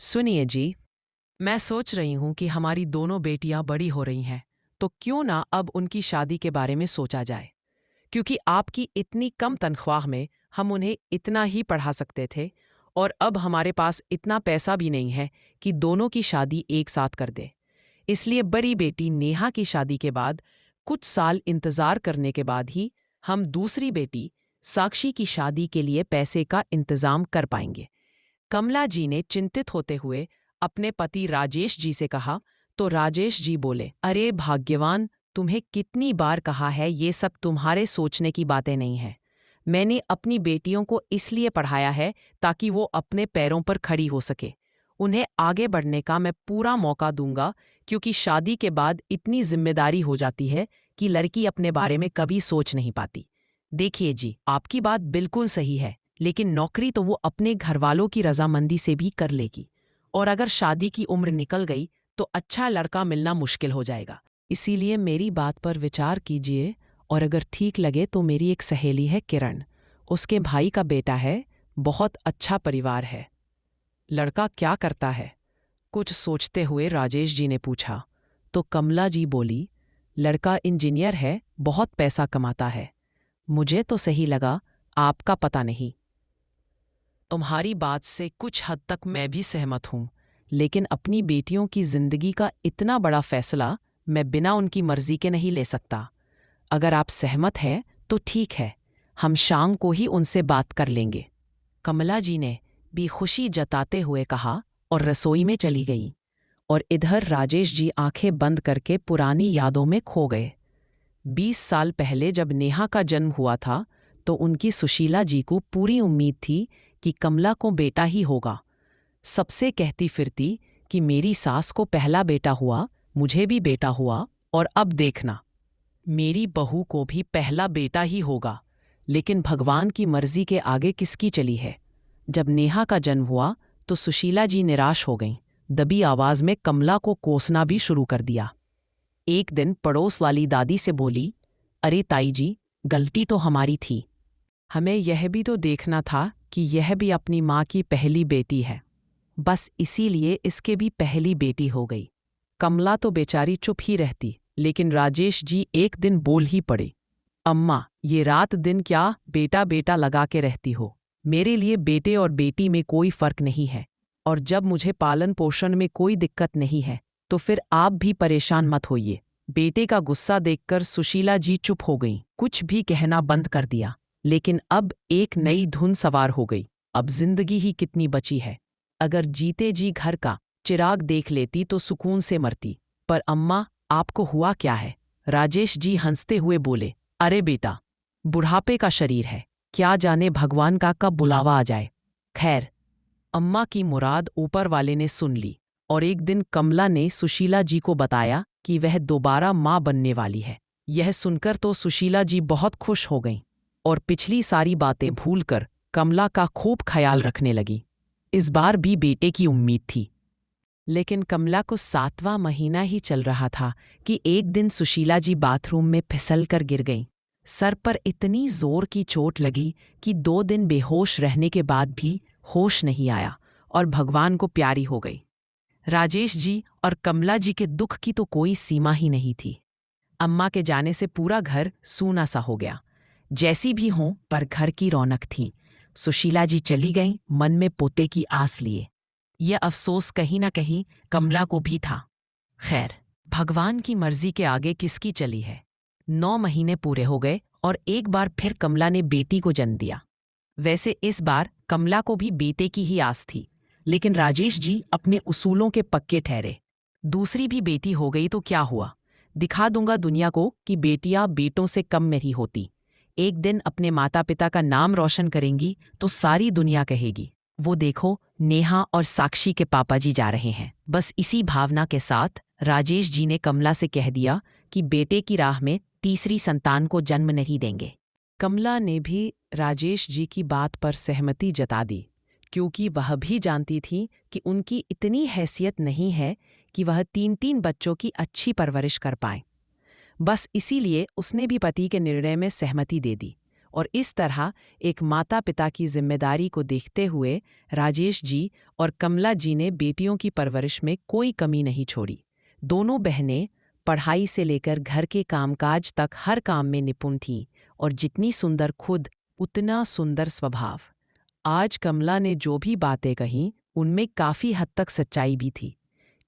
सुनिए जी, मैं सोच रही हूँ कि हमारी दोनों बेटियां बड़ी हो रही हैं, तो क्यों ना अब उनकी शादी के बारे में सोचा जाए। क्योंकि आपकी इतनी कम तनख्वाह में हम उन्हें इतना ही पढ़ा सकते थे, और अब हमारे पास इतना पैसा भी नहीं है कि दोनों की शादी एक साथ कर दे। इसलिए बड़ी बेटी नेहा की शादी के बाद कुछ साल इंतजार करने के बाद ही हम दूसरी बेटी साक्षी की शादी के लिए पैसे का इंतजाम कर पाएंगे। कमला जी ने चिंतित होते हुए अपने पति राजेश जी से कहा, तो राजेश जी बोले, अरे भाग्यवान, तुम्हें कितनी बार कहा है, ये सब तुम्हारे सोचने की बातें नहीं है। मैंने अपनी बेटियों को इसलिए पढ़ाया है ताकि वो अपने पैरों पर खड़ी हो सके। उन्हें आगे बढ़ने का मैं पूरा मौका दूंगा, क्योंकि शादी के बाद इतनी जिम्मेदारी हो जाती है कि लड़की अपने बारे में कभी सोच नहीं पाती। देखिए जी, आपकी बात बिल्कुल सही है, लेकिन नौकरी तो वो अपने घरवालों की रजामंदी से भी कर लेगी, और अगर शादी की उम्र निकल गई तो अच्छा लड़का मिलना मुश्किल हो जाएगा। इसीलिए मेरी बात पर विचार कीजिए, और अगर ठीक लगे तो मेरी एक सहेली है किरण, उसके भाई का बेटा है, बहुत अच्छा परिवार है। लड़का क्या करता है? कुछ सोचते हुए राजेश जी ने पूछा। तो कमला जी बोली, लड़का इंजीनियर है, बहुत पैसा कमाता है। मुझे तो सही लगा, आपका पता नहीं। तुम्हारी बात से कुछ हद तक मैं भी सहमत हूं, लेकिन अपनी बेटियों की जिंदगी का इतना बड़ा फैसला मैं बिना उनकी मर्जी के नहीं ले सकता। अगर आप सहमत हैं तो ठीक है, हम शाम को ही उनसे बात कर लेंगे। कमला जी ने भी खुशी जताते हुए कहा और रसोई में चली गई, और इधर राजेश जी आंखें बंद करके पुरानी यादों में खो गए। 20 साल पहले जब नेहा का जन्म हुआ था, तो उनकी सुशीला जी को पूरी उम्मीद थी कि कमला को बेटा ही होगा। सबसे कहती फिरती कि मेरी सास को पहला बेटा हुआ, मुझे भी बेटा हुआ, और अब देखना, मेरी बहू को भी पहला बेटा ही होगा। लेकिन भगवान की मर्जी के आगे किसकी चली है। जब नेहा का जन्म हुआ तो सुशीला जी निराश हो गईं, दबी आवाज में कमला को कोसना भी शुरू कर दिया। एक दिन पड़ोस वाली दादी से बोली, अरे ताई जी, गलती तो हमारी थी। हमें यह भी तो देखना था कि यह भी अपनी माँ की पहली बेटी है, बस इसीलिए इसके भी पहली बेटी हो गई। कमला तो बेचारी चुप ही रहती, लेकिन राजेश जी एक दिन बोल ही पड़े, अम्मा, ये रात दिन क्या बेटा बेटा लगा के रहती हो। मेरे लिए बेटे और बेटी में कोई फर्क नहीं है, और जब मुझे पालन पोषण में कोई दिक्कत नहीं है तो फिर आप भी परेशान मत होइए। बेटे का गुस्सा देखकर सुशीला जी चुप हो गईं, कुछ भी कहना बंद कर दिया। लेकिन अब एक नई धुन सवार हो गई। अब जिंदगी ही कितनी बची है। अगर जीते जी घर का चिराग देख लेती तो सुकून से मरती। पर अम्मा, आपको हुआ क्या है? राजेश जी हंसते हुए बोले, अरे बेटा, बुढ़ापे का शरीर है, क्या जाने भगवान का कब बुलावा आ जाए। खैर, अम्मा की मुराद ऊपर वाले ने सुन ली, और एक दिन कमला ने सुशीला जी को बताया कि वह दोबारा माँ बनने वाली है। यह सुनकर तो सुशीला जी बहुत खुश हो गईं, और पिछली सारी बातें भूलकर कमला का खूब ख्याल रखने लगी। इस बार भी बेटे की उम्मीद थी। लेकिन कमला को 7वां महीना ही चल रहा था कि एक दिन सुशीला जी बाथरूम में फिसल कर गिर गईं। सर पर इतनी जोर की चोट लगी कि 2 दिन बेहोश रहने के बाद भी होश नहीं आया, और भगवान को प्यारी हो गई। राजेश जी और कमला जी के दुख की तो कोई सीमा ही नहीं थी। अम्मा के जाने से पूरा घर सूना सा हो गया। जैसी भी हों, पर घर की रौनक थी। सुशीला जी चली गईं, मन में पोते की आस लिए। यह अफसोस कहीं ना कहीं कमला को भी था। खैर, भगवान की मर्जी के आगे किसकी चली है। 9 महीने पूरे हो गए और एक बार फिर कमला ने बेटी को जन्म दिया। वैसे इस बार कमला को भी बेटे की ही आस थी, लेकिन राजेश जी अपने उसूलों के पक्के ठहरे। दूसरी भी बेटी हो गई तो क्या हुआ, दिखा दूंगा दुनिया को कि बेटियां बेटों से कम नहीं होती। एक दिन अपने माता पिता का नाम रोशन करेंगी तो सारी दुनिया कहेगी, वो देखो, नेहा और साक्षी के पापा जी जा रहे हैं। बस इसी भावना के साथ राजेश जी ने कमला से कह दिया कि बेटे की राह में तीसरी संतान को जन्म नहीं देंगे। कमला ने भी राजेश जी की बात पर सहमति जता दी, क्योंकि वह भी जानती थी कि उनकी इतनी हैसियत नहीं है कि वह 3-3 बच्चों की अच्छी परवरिश कर पाए। बस इसीलिए उसने भी पति के निर्णय में सहमति दे दी। और इस तरह एक माता पिता की जिम्मेदारी को देखते हुए राजेश जी और कमला जी ने बेटियों की परवरिश में कोई कमी नहीं छोड़ी। दोनों बहनें पढ़ाई से लेकर घर के कामकाज तक हर काम में निपुण थीं और जितनी सुंदर खुद उतना सुंदर स्वभाव। आज कमला ने जो भी बातें कहीं उनमें काफ़ी हद तक सच्चाई भी थी,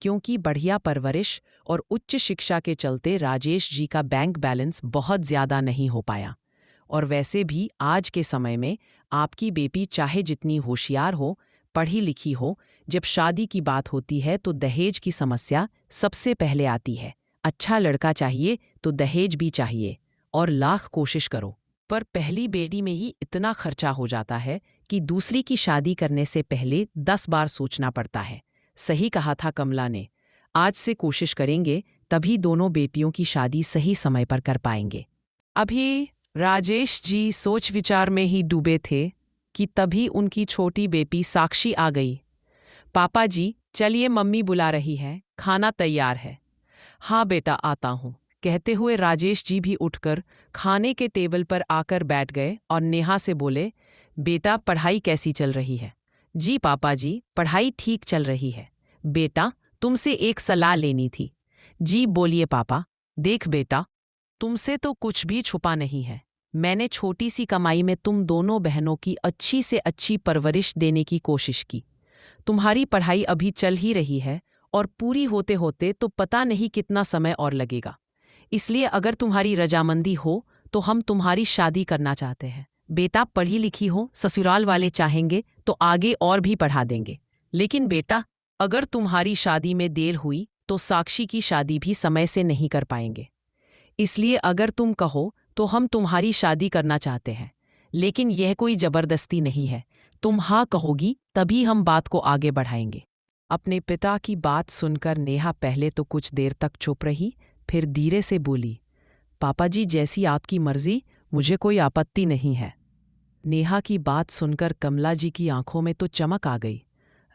क्योंकि बढ़िया परवरिश और उच्च शिक्षा के चलते राजेश जी का बैंक बैलेंस बहुत ज़्यादा नहीं हो पाया। और वैसे भी आज के समय में आपकी बेटी चाहे जितनी होशियार हो, पढ़ी लिखी हो, जब शादी की बात होती है तो दहेज की समस्या सबसे पहले आती है। अच्छा लड़का चाहिए तो दहेज भी चाहिए, और लाख कोशिश करो पर पहली बेटी में ही इतना खर्चा हो जाता है कि दूसरी की शादी करने से पहले 10 बार सोचना पड़ता है। सही कहा था कमला ने। आज से कोशिश करेंगे तभी दोनों बेटियों की शादी सही समय पर कर पाएंगे। अभी राजेश जी सोच विचार में ही डूबे थे कि तभी उनकी छोटी बेटी साक्षी आ गई। पापा जी, चलिए मम्मी बुला रही है, खाना तैयार है। हाँ बेटा, आता हूँ, कहते हुए राजेश जी भी उठकर खाने के टेबल पर आकर बैठ गए और नेहा से बोले, बेटा पढ़ाई कैसी चल रही है? जी पापा जी, पढ़ाई ठीक चल रही है। बेटा, तुमसे एक सलाह लेनी थी। जी बोलिए पापा। देख बेटा, तुमसे तो कुछ भी छुपा नहीं है। मैंने छोटी सी कमाई में तुम दोनों बहनों की अच्छी से अच्छी परवरिश देने की कोशिश की। तुम्हारी पढ़ाई अभी चल ही रही है और पूरी होते होते तो पता नहीं कितना समय और लगेगा। इसलिए अगर तुम्हारी रजामंदी हो तो हम तुम्हारी शादी करना चाहते हैं। बेटा पढ़ी लिखी हो, ससुराल वाले चाहेंगे तो आगे और भी पढ़ा देंगे। लेकिन बेटा, अगर तुम्हारी शादी में देर हुई तो साक्षी की शादी भी समय से नहीं कर पाएंगे। इसलिए अगर तुम कहो तो हम तुम्हारी शादी करना चाहते हैं, लेकिन यह कोई जबरदस्ती नहीं है। तुम हाँ कहोगी तभी हम बात को आगे बढ़ाएंगे। अपने पिता की बात सुनकर नेहा पहले तो कुछ देर तक चुप रही, फिर धीरे से बोली, पापा जी जैसी आपकी मर्जी, मुझे कोई आपत्ति नहीं है। नेहा की बात सुनकर कमला जी की आंखों में तो चमक आ गई।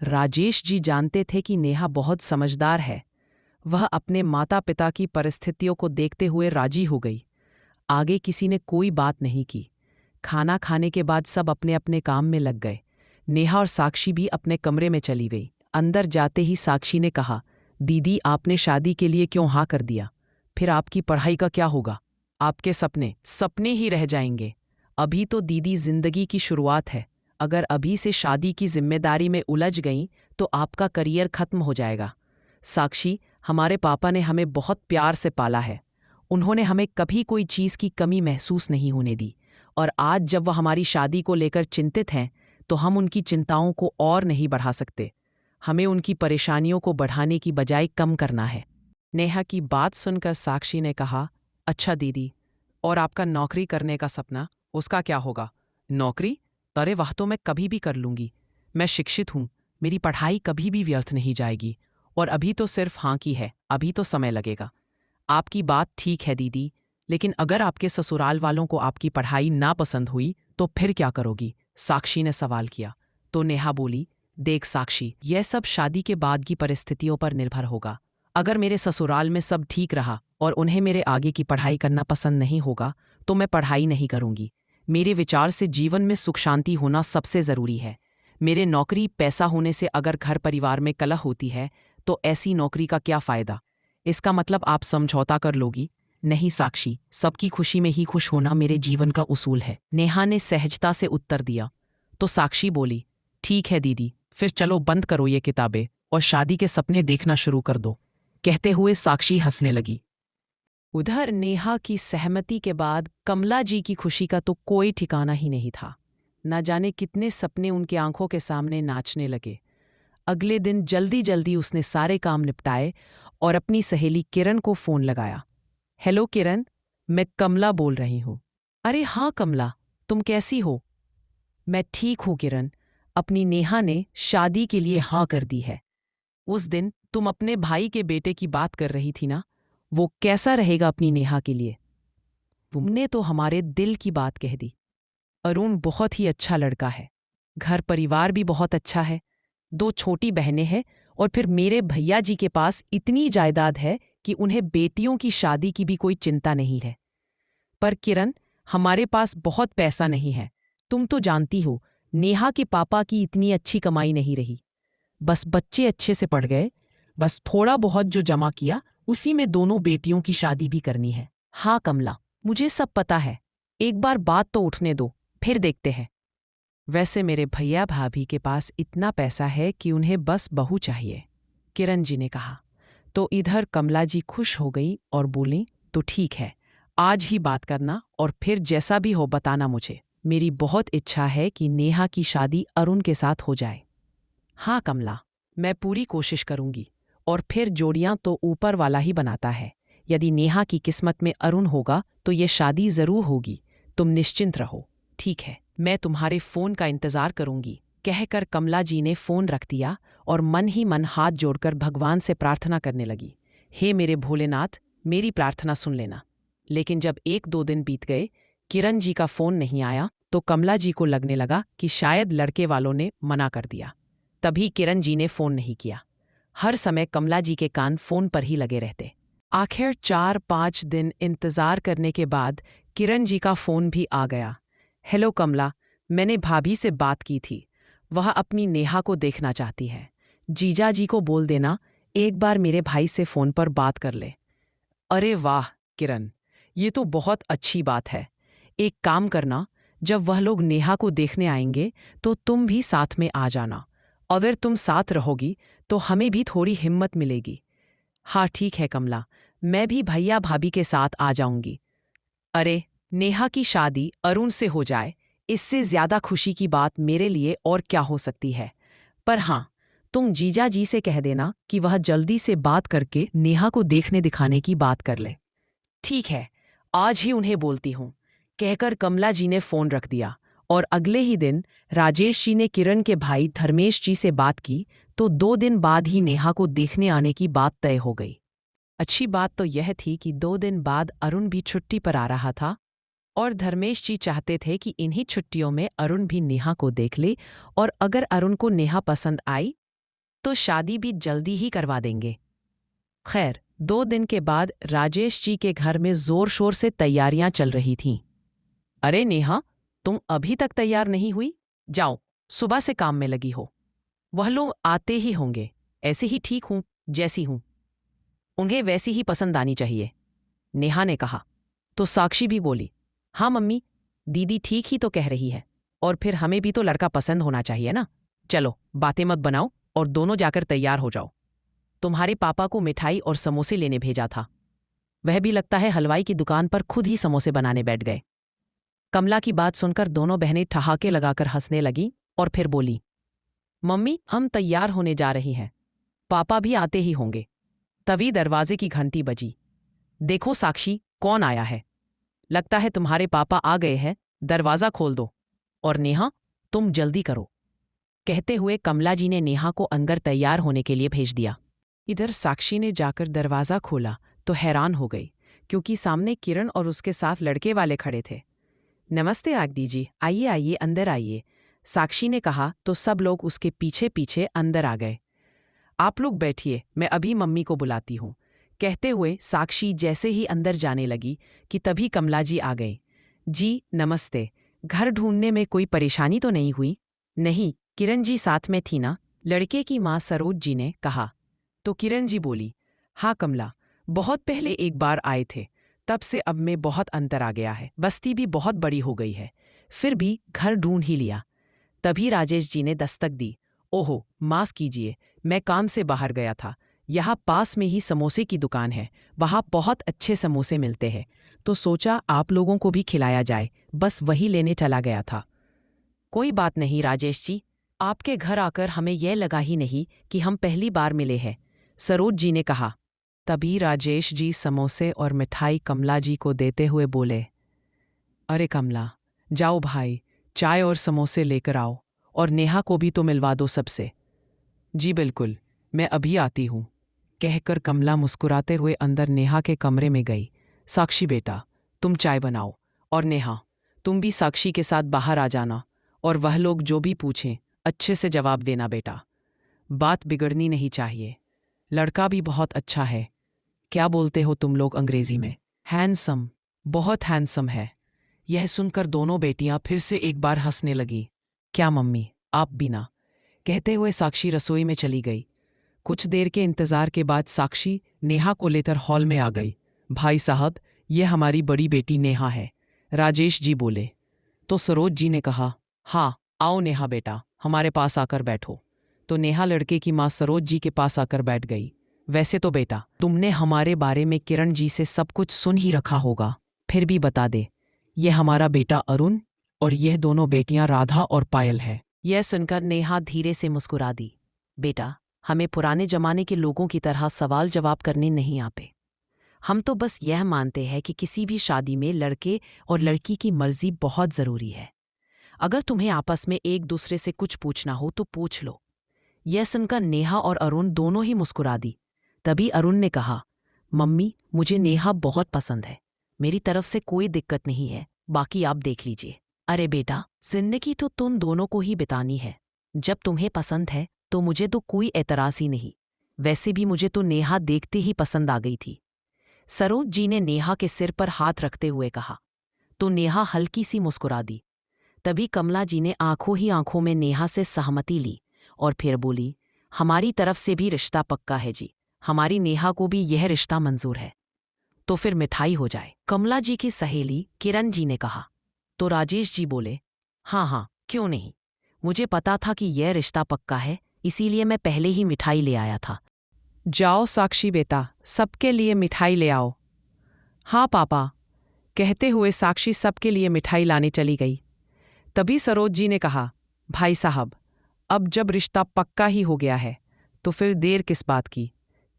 राजेश जी जानते थे कि नेहा बहुत समझदार है। वह अपने माता पिता की परिस्थितियों को देखते हुए राजी हो गई। आगे किसी ने कोई बात नहीं की। खाना खाने के बाद सब अपने अपने काम में लग गए। नेहा और साक्षी भी अपने कमरे में चली गई। अंदर जाते ही साक्षी ने कहा, दीदी आपने शादी के लिए क्यों हाँ कर दिया? फिर आपकी पढ़ाई का क्या होगा? आपके सपने सपने ही रह जाएंगे। अभी तो दीदी जिंदगी की शुरुआत है। अगर अभी से शादी की जिम्मेदारी में उलझ गईं तो आपका करियर खत्म हो जाएगा। साक्षी, हमारे पापा ने हमें बहुत प्यार से पाला है। उन्होंने हमें कभी कोई चीज़ की कमी महसूस नहीं होने दी, और आज जब वह हमारी शादी को लेकर चिंतित हैं तो हम उनकी चिंताओं को और नहीं बढ़ा सकते। हमें उनकी परेशानियों को बढ़ाने की बजाय कम करना है। नेहा की बात सुनकर साक्षी ने कहा, अच्छा दीदी, और आपका नौकरी करने का सपना, उसका क्या होगा? नौकरी? अरे वह तो मैं कभी भी कर लूँगी। मैं शिक्षित हूँ, मेरी पढ़ाई कभी भी व्यर्थ नहीं जाएगी। और अभी तो सिर्फ हाँ की है, अभी तो समय लगेगा। आपकी बात ठीक है दीदी, लेकिन अगर आपके ससुराल वालों को आपकी पढ़ाई ना पसंद हुई तो फिर क्या करोगी? साक्षी ने सवाल किया। तो नेहा बोली, देख साक्षी, यह सब शादी के बाद की परिस्थितियों पर निर्भर होगा। अगर मेरे ससुराल में सब ठीक रहा और उन्हें मेरे आगे की पढ़ाई करना पसंद नहीं होगा तो मैं पढ़ाई नहीं करूंगी। मेरे विचार से जीवन में सुख शांति होना सबसे ज़रूरी है। मेरे नौकरी पैसा होने से अगर घर परिवार में कलह होती है तो ऐसी नौकरी का क्या फ़ायदा? इसका मतलब आप समझौता कर लोगी? नहीं साक्षी, सबकी खुशी में ही खुश होना मेरे जीवन का उसूल है। नेहा ने सहजता से उत्तर दिया। तो साक्षी बोली, ठीक है दीदी, फिर चलो बंद करो ये किताबें और शादी के सपने देखना शुरू कर दो। कहते हुए साक्षी हंसने लगी। उधर नेहा की सहमति के बाद कमला जी की खुशी का तो कोई ठिकाना ही नहीं था। न जाने कितने सपने उनके आंखों के सामने नाचने लगे। अगले दिन जल्दी जल्दी उसने सारे काम निपटाए और अपनी सहेली किरण को फ़ोन लगाया। हेलो किरण, मैं कमला बोल रही हूँ। अरे हाँ कमला, तुम कैसी हो? मैं ठीक हूँ किरण, अपनी नेहा ने शादी के लिए हाँ कर दी है। उस दिन तुम अपने भाई के बेटे की बात कर रही थी ना, वो कैसा रहेगा अपनी नेहा के लिए? तुमने तो हमारे दिल की बात कह दी। अरुण बहुत ही अच्छा लड़का है, घर परिवार भी बहुत अच्छा है, 2 छोटी बहनें हैं और फिर मेरे भैया जी के पास इतनी जायदाद है कि उन्हें बेटियों की शादी की भी कोई चिंता नहीं है। पर किरण, हमारे पास बहुत पैसा नहीं है। तुम तो जानती हो, नेहा के पापा की इतनी अच्छी कमाई नहीं रही। बस बच्चे अच्छे से पढ़ गए, बस थोड़ा बहुत जो जमा किया उसी में दोनों बेटियों की शादी भी करनी है। हाँ कमला, मुझे सब पता है। एक बार बात तो उठने दो, फिर देखते हैं। वैसे मेरे भैया भाभी के पास इतना पैसा है कि उन्हें बस बहू चाहिए, किरण जी ने कहा। तो इधर कमला जी खुश हो गई और बोली, तो ठीक है, आज ही बात करना और फिर जैसा भी हो बताना मुझे। मेरी बहुत इच्छा है कि नेहा की शादी अरुण के साथ हो जाए। हाँ कमला, मैं पूरी कोशिश करूंगी। और फिर जोड़ियां तो ऊपर वाला ही बनाता है। यदि नेहा की किस्मत में अरुण होगा तो ये शादी जरूर होगी। तुम निश्चिंत रहो। ठीक है, मैं तुम्हारे फोन का इंतजार करूंगी, कहकर कमला जी ने फोन रख दिया और मन ही मन हाथ जोड़कर भगवान से प्रार्थना करने लगी। हे मेरे भोलेनाथ, मेरी प्रार्थना सुन लेना। लेकिन जब 1-2 दिन बीत गए, किरण जी का फोन नहीं आया तो कमला जी को लगने लगा कि शायद लड़के वालों ने मना कर दिया। तभी किरण जी ने फोन नहीं किया। हर समय कमला जी के कान फोन पर ही लगे रहते। आखिर 4-5 दिन इंतजार करने के बाद किरण जी का फोन भी आ गया। हेलो कमला, मैंने भाभी से बात की थी। वह अपनी नेहा को देखना चाहती है। जीजा जी को बोल देना एक बार मेरे भाई से फोन पर बात कर ले। अरे वाह किरण, ये तो बहुत अच्छी बात है। एक काम करना, जब वह लोग नेहा को देखने आएंगे तो तुम भी साथ में आ जाना। अगर तुम साथ रहोगी तो हमें भी थोड़ी हिम्मत मिलेगी। हाँ ठीक है कमला, मैं भी भैया भाभी के साथ आ जाऊंगी। अरे, नेहा की शादी अरुण से हो जाए, इससे ज्यादा खुशी की बात मेरे लिए और क्या हो सकती है। पर हाँ, तुम जीजा जी से कह देना कि वह जल्दी से बात करके नेहा को देखने दिखाने की बात कर ले। ठीक है, आज ही उन्हें बोलती हूँ, कहकर कमला जी ने फोन रख दिया। और अगले ही दिन राजेश जी ने किरण के भाई धर्मेश जी से बात की तो 2 दिन बाद ही नेहा को देखने आने की बात तय हो गई। अच्छी बात तो यह थी कि 2 दिन बाद अरुण भी छुट्टी पर आ रहा था और धर्मेश जी चाहते थे कि इन्हीं छुट्टियों में अरुण भी नेहा को देख ले और अगर अरुण को नेहा पसंद आई तो शादी भी जल्दी ही करवा देंगे। खैर, 2 दिन के बाद राजेश जी के घर में जोर शोर से तैयारियां चल रही थीं। अरे नेहा, तुम अभी तक तैयार नहीं हुई? जाओ, सुबह से काम में लगी हो। वह लोग आते ही होंगे, ऐसे ही ठीक हूं जैसी हूं। उन्हें वैसी ही पसंद आनी चाहिए, नेहा ने कहा। तो साक्षी भी बोली, हाँ मम्मी, दीदी ठीक ही तो कह रही है। और फिर हमें भी तो लड़का पसंद होना चाहिए ना। चलो, बातें मत बनाओ और दोनों जाकर तैयार हो जाओ। तुम्हारे पापा को मिठाई और समोसे लेने भेजा था। वह भी लगता है हलवाई की दुकान पर खुद ही समोसे बनाने बैठ गए। कमला की बात सुनकर दोनों बहनें ठहाके लगाकर हंसने लगीं और फिर बोली, मम्मी हम तैयार होने जा रही हैं, पापा भी आते ही होंगे। तभी दरवाजे की घंटी बजी। देखो साक्षी, कौन आया है? लगता है तुम्हारे पापा आ गए हैं, दरवाजा खोल दो। और नेहा, तुम जल्दी करो, कहते हुए कमला जी ने नेहा को अंदर तैयार होने के लिए भेज दिया। इधर साक्षी ने जाकर दरवाजा खोला तो हैरान हो गई, क्योंकि सामने किरण और उसके साथ लड़के वाले खड़े थे। नमस्ते आगदी जी, आइए आइए अंदर आइए, साक्षी ने कहा तो सब लोग उसके पीछे पीछे अंदर आ गए। आप लोग बैठिए, मैं अभी मम्मी को बुलाती हूँ, कहते हुए साक्षी जैसे ही अंदर जाने लगी कि तभी कमला जी आ गई। जी नमस्ते, घर ढूंढने में कोई परेशानी तो नहीं हुई? नहीं, किरण जी साथ में थी ना, लड़के की माँ सरोज जी ने कहा। तो किरण जी बोली, हाँ कमला, बहुत पहले एक बार आए थे, तब से अब में बहुत अंतर आ गया है, बस्ती भी बहुत बड़ी हो गई है, फिर भी घर ढूंढ ही लिया। तभी राजेश जी ने दस्तक दी। ओहो, माफ कीजिए, मैं काम से बाहर गया था। यहाँ पास में ही समोसे की दुकान है, वहाँ बहुत अच्छे समोसे मिलते हैं, तो सोचा आप लोगों को भी खिलाया जाए, बस वही लेने चला गया था। कोई बात नहीं राजेश जी, आपके घर आकर हमें यह लगा ही नहीं कि हम पहली बार मिले हैं, सरोज जी ने कहा। तभी राजेश जी समोसे और मिठाई कमला जी को देते हुए बोले, अरे कमला, जाओ भाई, चाय और समोसे लेकर आओ और नेहा को भी तो मिलवा दो सबसे। जी बिल्कुल, मैं अभी आती हूँ, कहकर कमला मुस्कुराते हुए अंदर नेहा के कमरे में गई। साक्षी बेटा, तुम चाय बनाओ, और नेहा, तुम भी साक्षी के साथ बाहर आ जाना, और वह लोग जो भी पूछें अच्छे से जवाब देना बेटा, बात बिगड़नी नहीं चाहिए। लड़का भी बहुत अच्छा है, क्या बोलते हो तुम लोग अंग्रेजी में? हैंडसम, बहुत हैंडसम है, यह सुनकर दोनों बेटियां फिर से एक बार हंसने लगी। क्या मम्मी, आप भी ना, कहते हुए साक्षी रसोई में चली गई। कुछ देर के इंतजार के बाद साक्षी नेहा को लेकर हॉल में आ गई। भाई साहब, ये हमारी बड़ी बेटी नेहा है, राजेश जी बोले। तो सरोज जी ने कहा, हाँ आओ नेहा बेटा, हमारे पास आकर बैठो। तो नेहा लड़के की माँ सरोज जी के पास आकर बैठ गई। वैसे तो बेटा, तुमने हमारे बारे में किरण जी से सब कुछ सुन ही रखा होगा, फिर भी बता दे, यह हमारा बेटा अरुण और यह दोनों बेटियां राधा और पायल है। यह सुनकर नेहा धीरे से मुस्कुरा दी। बेटा, हमें पुराने जमाने के लोगों की तरह सवाल जवाब करने नहीं आते। हम तो बस यह मानते हैं कि किसी भी शादी में लड़के और लड़की की मर्जी बहुत ज़रूरी है। अगर तुम्हें आपस में एक दूसरे से कुछ पूछना हो तो पूछ लो। यह सुनकर नेहा और अरुण दोनों ही मुस्कुरा दी। तभी अरुण ने कहा, मम्मी, मुझे नेहा बहुत पसंद है, मेरी तरफ से कोई दिक्कत नहीं है, बाकी आप देख लीजिए। अरे बेटा, जिंदगी तो तुम दोनों को ही बितानी है, जब तुम्हें पसंद है तो मुझे तो कोई एतराज़ ही नहीं। वैसे भी मुझे तो नेहा देखते ही पसंद आ गई थी। सरोज जी ने नेहा के सिर पर हाथ रखते हुए कहा। तो नेहा हल्की सी मुस्कुरा दी। तभी कमला जी ने आंखों ही आंखों में नेहा से सहमति ली और फिर बोली, हमारी तरफ से भी रिश्ता पक्का है जी, हमारी नेहा को भी यह रिश्ता मंजूर है। तो फिर मिठाई हो जाए, कमला जी की सहेली किरण जी ने कहा। तो राजेश जी बोले, हाँ हाँ, क्यों नहीं, मुझे पता था कि यह रिश्ता पक्का है, इसीलिए मैं पहले ही मिठाई ले आया था। जाओ साक्षी बेटा, सबके लिए मिठाई ले आओ। हाँ पापा, कहते हुए साक्षी सबके लिए मिठाई लाने चली गई। तभी सरोज जी ने कहा, भाई साहब, अब जब रिश्ता पक्का ही हो गया है तो फिर देर किस बात की,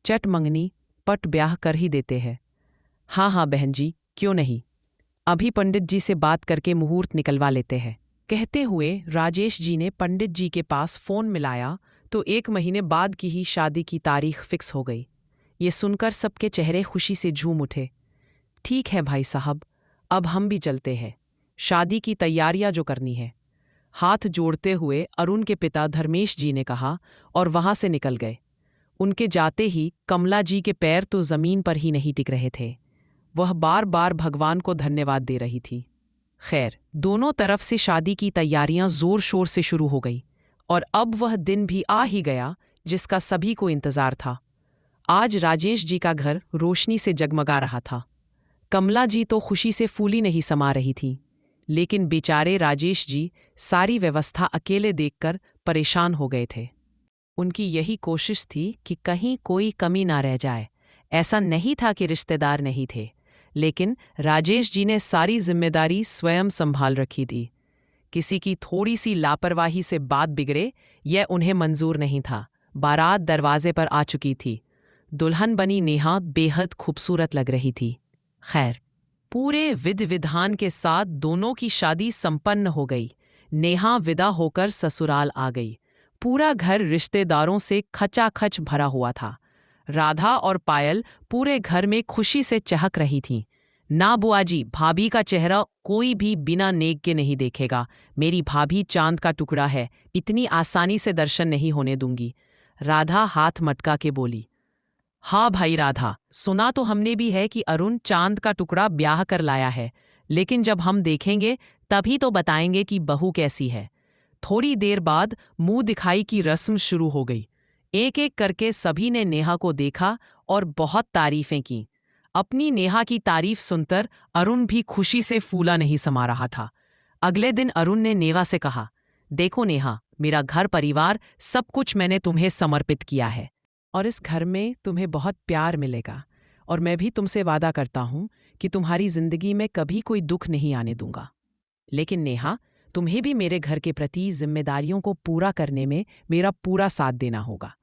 चट मंगनी पट ब्याह कर ही देते हैं। हाँ हाँ बहन जी, क्यों नहीं, अभी पंडित जी से बात करके मुहूर्त निकलवा लेते हैं। कहते हुए राजेश जी ने पंडित जी के पास फोन मिलाया तो 1 महीने बाद की ही शादी की तारीख फिक्स हो गई। ये सुनकर सबके चेहरे खुशी से झूम उठे। ठीक है भाई साहब, अब हम भी चलते हैं, शादी की तैयारियां जो करनी है। हाथ जोड़ते हुए अरुण के पिता धर्मेश जी ने कहा और वहां से निकल गए। उनके जाते ही कमला जी के पैर तो जमीन पर ही नहीं टिक रहे थे। वह बार बार भगवान को धन्यवाद दे रही थी। खैर, दोनों तरफ से शादी की तैयारियां जोर शोर से शुरू हो गई और अब वह दिन भी आ ही गया जिसका सभी को इंतजार था। आज राजेश जी का घर रोशनी से जगमगा रहा था। कमला जी तो खुशी से फूली नहीं समा रही थी, लेकिन बेचारे राजेश जी सारी व्यवस्था अकेले देखकर परेशान हो गए थे। उनकी यही कोशिश थी कि कहीं कोई कमी ना रह जाए। ऐसा नहीं था कि रिश्तेदार नहीं थे, लेकिन राजेश जी ने सारी जिम्मेदारी स्वयं संभाल रखी थी। किसी की थोड़ी सी लापरवाही से बात बिगड़े, यह उन्हें मंजूर नहीं था। बारात दरवाजे पर आ चुकी थी। दुल्हन बनी नेहा बेहद खूबसूरत लग रही थी। खैर, पूरे विधि विधान के साथ दोनों की शादी संपन्न हो गई। नेहा विदा होकर ससुराल आ गई। पूरा घर रिश्तेदारों से खचाखच भरा हुआ था। राधा और पायल पूरे घर में खुशी से चहक रही थीं। ना बुआ जी, भाभी का चेहरा कोई भी बिना नेक के नहीं देखेगा। मेरी भाभी चांद का टुकड़ा है, इतनी आसानी से दर्शन नहीं होने दूंगी। राधा हाथ मटका के बोली। हाँ भाई राधा, सुना तो हमने भी है कि अरुण चांद का टुकड़ा ब्याह कर लाया है, लेकिन जब हम देखेंगे तभी तो बताएंगे कि बहू कैसी है। थोड़ी देर बाद मुंह दिखाई की रस्म शुरू हो गई। एक एक करके सभी ने नेहा को देखा और बहुत तारीफें की। अपनी नेहा की तारीफ सुनकर अरुण भी खुशी से फूला नहीं समा रहा था। अगले दिन अरुण ने नेहा से कहा, देखो नेहा, मेरा घर परिवार सब कुछ मैंने तुम्हें समर्पित किया है और इस घर में तुम्हें बहुत प्यार मिलेगा, और मैं भी तुमसे वादा करता हूं कि तुम्हारी जिंदगी में कभी कोई दुख नहीं आने दूंगा। लेकिन नेहा, तुम्हें भी मेरे घर के प्रति जिम्मेदारियों को पूरा करने में मेरा पूरा साथ देना होगा।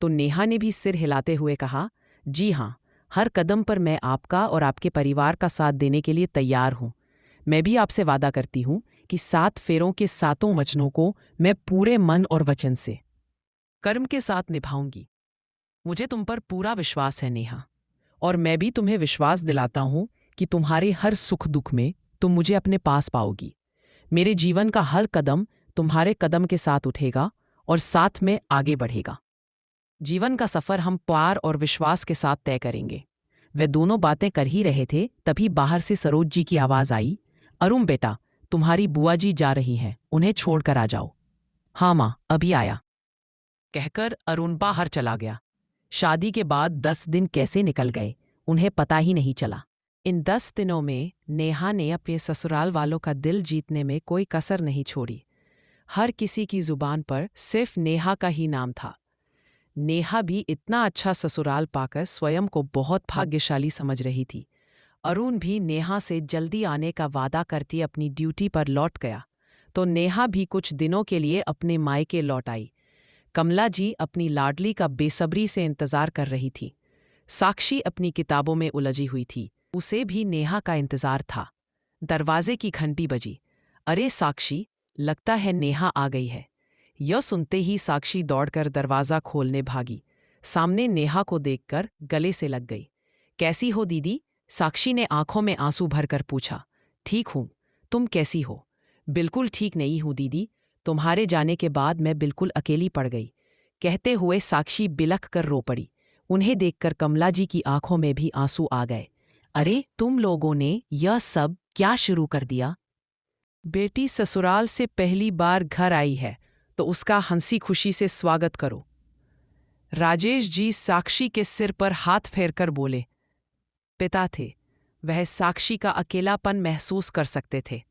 तो नेहा ने भी सिर हिलाते हुए कहा, जी हाँ, हर कदम पर मैं आपका और आपके परिवार का साथ देने के लिए तैयार हूं। मैं भी आपसे वादा करती हूं कि 7 फेरों के 7 वचनों को मैं पूरे मन और वचन से, कर्म के साथ निभाऊंगी। मुझे तुम पर पूरा विश्वास है नेहा, और मैं भी तुम्हें विश्वास दिलाता हूं कि तुम्हारे हर सुख दुख में तुम मुझे अपने पास पाओगी। मेरे जीवन का हर कदम तुम्हारे कदम के साथ उठेगा और साथ में आगे बढ़ेगा। जीवन का सफर हम प्यार और विश्वास के साथ तय करेंगे। वे दोनों बातें कर ही रहे थे, तभी बाहर से सरोज जी की आवाज आई। अरुण बेटा, तुम्हारी बुआ जी जा रही हैं, उन्हें छोड़कर आ जाओ। हाँ माँ, अभी आया, कहकर अरुण बाहर चला गया। शादी के बाद 10 दिन कैसे निकल गए उन्हें पता ही नहीं चला। इन 10 दिनों में नेहा ने अपने ससुराल वालों का दिल जीतने में कोई कसर नहीं छोड़ी। हर किसी की जुबान पर सिर्फ नेहा का ही नाम था। नेहा भी इतना अच्छा ससुराल पाकर स्वयं को बहुत भाग्यशाली समझ रही थी। अरुण भी नेहा से जल्दी आने का वादा करके अपनी ड्यूटी पर लौट गया, तो नेहा भी कुछ दिनों के लिए अपने मायके लौट आई। कमला जी अपनी लाडली का बेसब्री से इंतजार कर रही थी। साक्षी अपनी किताबों में उलझी हुई थी, उसे भी नेहा का इंतजार था। दरवाजे की घंटी बजी। अरे साक्षी, लगता है नेहा आ गई है। यह सुनते ही साक्षी दौड़कर दरवाज़ा खोलने भागी। सामने नेहा को देखकर गले से लग गई। कैसी हो दीदी? साक्षी ने आंखों में आंसू भरकर पूछा। ठीक हूँ, तुम कैसी हो? बिल्कुल ठीक नहीं हूँ दीदी, तुम्हारे जाने के बाद मैं बिल्कुल अकेली पड़ गई, कहते हुए साक्षी बिलख कर रो पड़ी। उन्हें देखकर कमला जी की आंखों में भी आंसू आ गए। अरे तुम लोगों ने यह सब क्या शुरू कर दिया? बेटी ससुराल से पहली बार घर आई है तो उसका हंसी खुशी से स्वागत करो। राजेश जी साक्षी के सिर पर हाथ फेरकर बोले। पिता थे, वह साक्षी का अकेलापन महसूस कर सकते थे।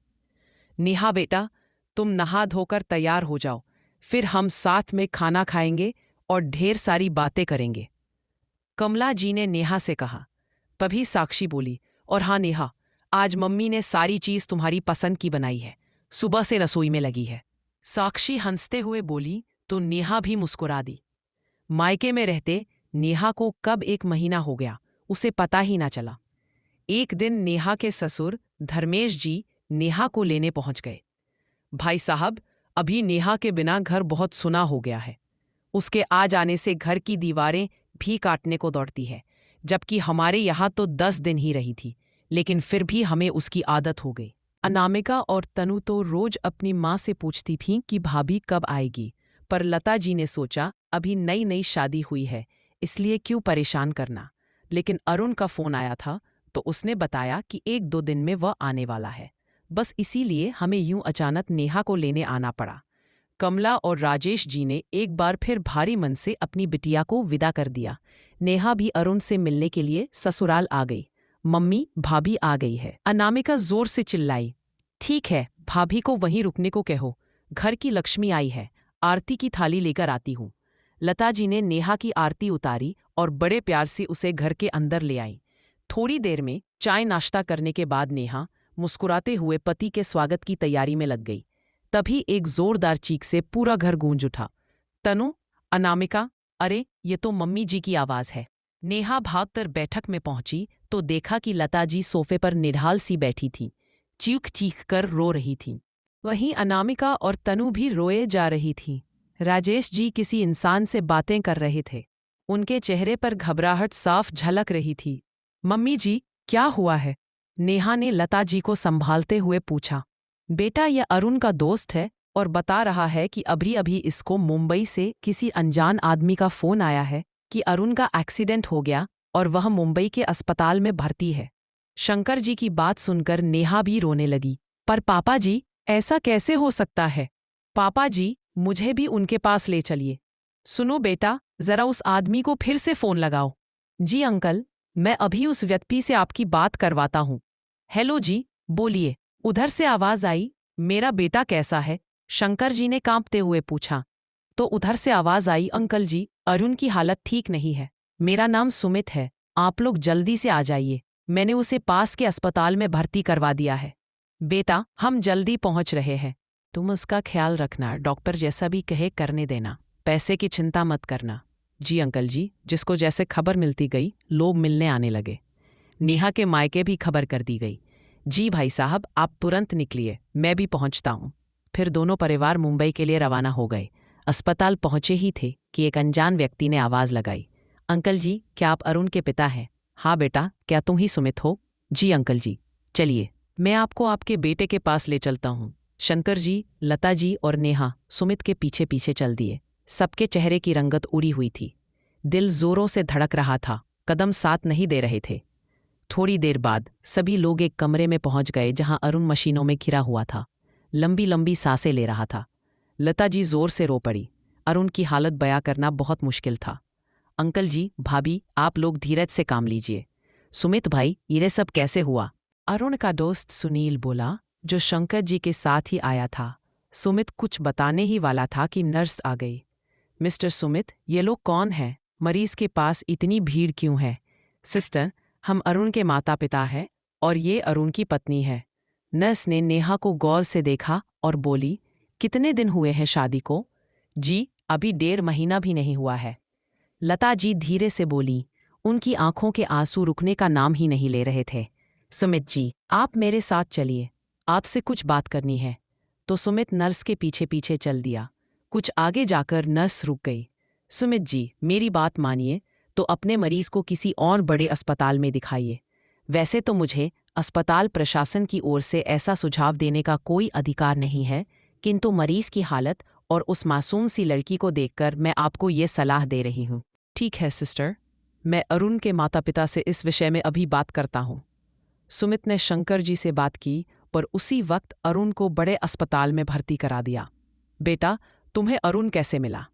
नेहा बेटा, तुम नहा धोकर तैयार हो जाओ, फिर हम साथ में खाना खाएंगे और ढेर सारी बातें करेंगे, कमला जी ने नेहा से कहा। तभी साक्षी बोली, और हाँ नेहा, आज मम्मी ने सारी चीज तुम्हारी पसंद की बनाई है, सुबह से रसोई में लगी है। साक्षी हंसते हुए बोली तो नेहा भी मुस्कुरा दी। मायके में रहते नेहा को कब 1 महीना हो गया उसे पता ही ना चला। एक दिन नेहा के ससुर धर्मेश जी नेहा को लेने पहुंच गए। भाई साहब, अभी नेहा के बिना घर बहुत सुना हो गया है। उसके आ जाने से घर की दीवारें भी काटने को दौड़ती है, जबकि हमारे यहाँ तो 10 दिन ही रही थी, लेकिन फिर भी हमें उसकी आदत हो गई। अनामिका और तनु तो रोज अपनी माँ से पूछती थीं कि भाभी कब आएगी, पर लता जी ने सोचा अभी नई नई शादी हुई है, इसलिए क्यों परेशान करना। लेकिन अरुण का फोन आया था तो उसने बताया कि 1-2 दिन में वह आने वाला है। बस इसीलिए हमें यूं अचानक नेहा को लेने आना पड़ा। कमला और राजेश जी ने एक बार फिर भारी मन से अपनी बिटिया को विदा कर दिया। नेहा भी अरुण से मिलने के लिए ससुराल आ गई। मम्मी, भाभी आ गई है, अनामिका जोर से चिल्लाई। ठीक है, भाभी को वहीं रुकने को कहो, घर की लक्ष्मी आई है, आरती की थाली लेकर आती हूँ। लता जी ने नेहा की आरती उतारी और बड़े प्यार से उसे घर के अंदर ले आई। थोड़ी देर में चाय नाश्ता करने के बाद नेहा मुस्कुराते हुए पति के स्वागत की तैयारी में लग गई। तभी एक जोरदार चीख से पूरा घर गूंज उठा। तनु, अनामिका, अरे ये तो मम्मी जी की आवाज है। नेहा भागकर बैठक में पहुंची तो देखा कि लता जी सोफे पर निढाल सी बैठी थी, चीख चीख कर रो रही थीं। वहीं अनामिका और तनु भी रोए जा रही थीं। राजेश जी किसी इंसान से बातें कर रहे थे, उनके चेहरे पर घबराहट साफ झलक रही थी। मम्मी जी, क्या हुआ है? नेहा ने लता जी को संभालते हुए पूछा। बेटा, यह अरुण का दोस्त है और बता रहा है कि अभी अभी इसको मुंबई से किसी अनजान आदमी का फोन आया है कि अरुण का एक्सीडेंट हो गया और वह मुंबई के अस्पताल में भर्ती है। शंकर जी की बात सुनकर नेहा भी रोने लगी। पर पापा जी, ऐसा कैसे हो सकता है? पापा जी, मुझे भी उनके पास ले चलिए। सुनो बेटा, जरा उस आदमी को फिर से फोन लगाओ। जी अंकल, मैं अभी उस व्यक्ति से आपकी बात करवाता हूँ। हेलो जी, बोलिए। उधर से आवाज आई। मेरा बेटा कैसा है? शंकर जी ने कांपते हुए पूछा। तो उधर से आवाज आई, अंकल जी, अरुण की हालत ठीक नहीं है। मेरा नाम सुमित है, आप लोग जल्दी से आ जाइए, मैंने उसे पास के अस्पताल में भर्ती करवा दिया है। बेटा, हम जल्दी पहुंच रहे हैं, तुम उसका ख्याल रखना, डॉक्टर जैसा भी कहे करने देना, पैसे की चिंता मत करना। जी अंकल जी। जिसको जैसे खबर मिलती गई, लोग मिलने आने लगे। नेहा के मायके भी खबर कर दी गई। जी भाई साहब, आप तुरंत निकलिए, मैं भी पहुंचता हूं। फिर दोनों परिवार मुंबई के लिए रवाना हो गए। अस्पताल पहुंचे ही थे कि एक अनजान व्यक्ति ने आवाज लगाई। अंकल जी, क्या आप अरुण के पिता हैं? हाँ बेटा, क्या तुम ही सुमित हो? जी अंकल जी। चलिए, मैं आपको आपके बेटे के पास ले चलता हूँ। शंकर जी, लता जी और नेहा सुमित के पीछे पीछे चल दिए। सबके चेहरे की रंगत उड़ी हुई थी, दिल जोरों से धड़क रहा था, कदम साथ नहीं दे रहे थे। थोड़ी देर बाद सभी लोग एक कमरे में पहुंच गए जहां अरुण मशीनों में घिरा हुआ था, लंबी लंबी सांसें ले रहा था। लता जी जोर से रो पड़ी। अरुण की हालत बयां करना बहुत मुश्किल था। अंकल जी, भाभी, आप लोग धीरज से काम लीजिए। सुमित भाई, ये सब कैसे हुआ? अरुण का दोस्त सुनील बोला, जो शंकर जी के साथ ही आया था। सुमित कुछ बताने ही वाला था कि नर्स आ गई। मिस्टर सुमित, ये लोग कौन हैं? मरीज के पास इतनी भीड़ क्यों है? सिस्टर, हम अरुण के माता पिता हैं और ये अरुण की पत्नी है। नर्स ने नेहा को गौर से देखा और बोली, कितने दिन हुए हैं शादी को? जी, अभी 1.5 महीना भी नहीं हुआ है। लता जी धीरे से बोली। उनकी आंखों के आंसू रुकने का नाम ही नहीं ले रहे थे। सुमित जी, आप मेरे साथ चलिए, आपसे कुछ बात करनी है। तो सुमित नर्स के पीछे पीछे चल दिया। कुछ आगे जाकर नर्स रुक गई। सुमित जी, मेरी बात मानिए तो अपने मरीज को किसी और बड़े अस्पताल में दिखाइए। वैसे तो मुझे अस्पताल प्रशासन की ओर से ऐसा सुझाव देने का कोई अधिकार नहीं है, किंतु मरीज की हालत और उस मासूम सी लड़की को देखकर मैं आपको ये सलाह दे रही हूँ। ठीक है सिस्टर, मैं अरुण के माता पिता से इस विषय में अभी बात करता हूँ। सुमित ने शंकर जी से बात की, पर उसी वक्त अरुण को बड़े अस्पताल में भर्ती करा दिया। बेटा, तुम्हें अरुण कैसे मिला?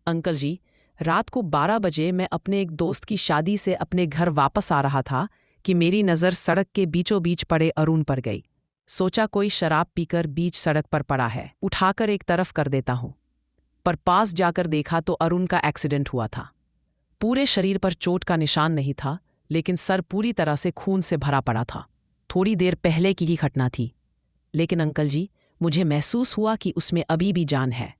अंकल जी, रात को 12 बजे मैं अपने एक दोस्त की शादी से अपने घर वापस आ रहा था कि मेरी नज़र सड़क के बीचों बीच पड़े अरुण पर गई। सोचा कोई शराब पीकर बीच सड़क पर पड़ा है, उठाकर एक तरफ कर देता हूँ। पर पास जाकर देखा तो अरुण का एक्सीडेंट हुआ था। पूरे शरीर पर चोट का निशान नहीं था, लेकिन सर पूरी तरह से खून से भरा पड़ा था। थोड़ी देर पहले की घटना थी, लेकिन अंकल जी, मुझे महसूस हुआ कि उसमें अभी भी जान है।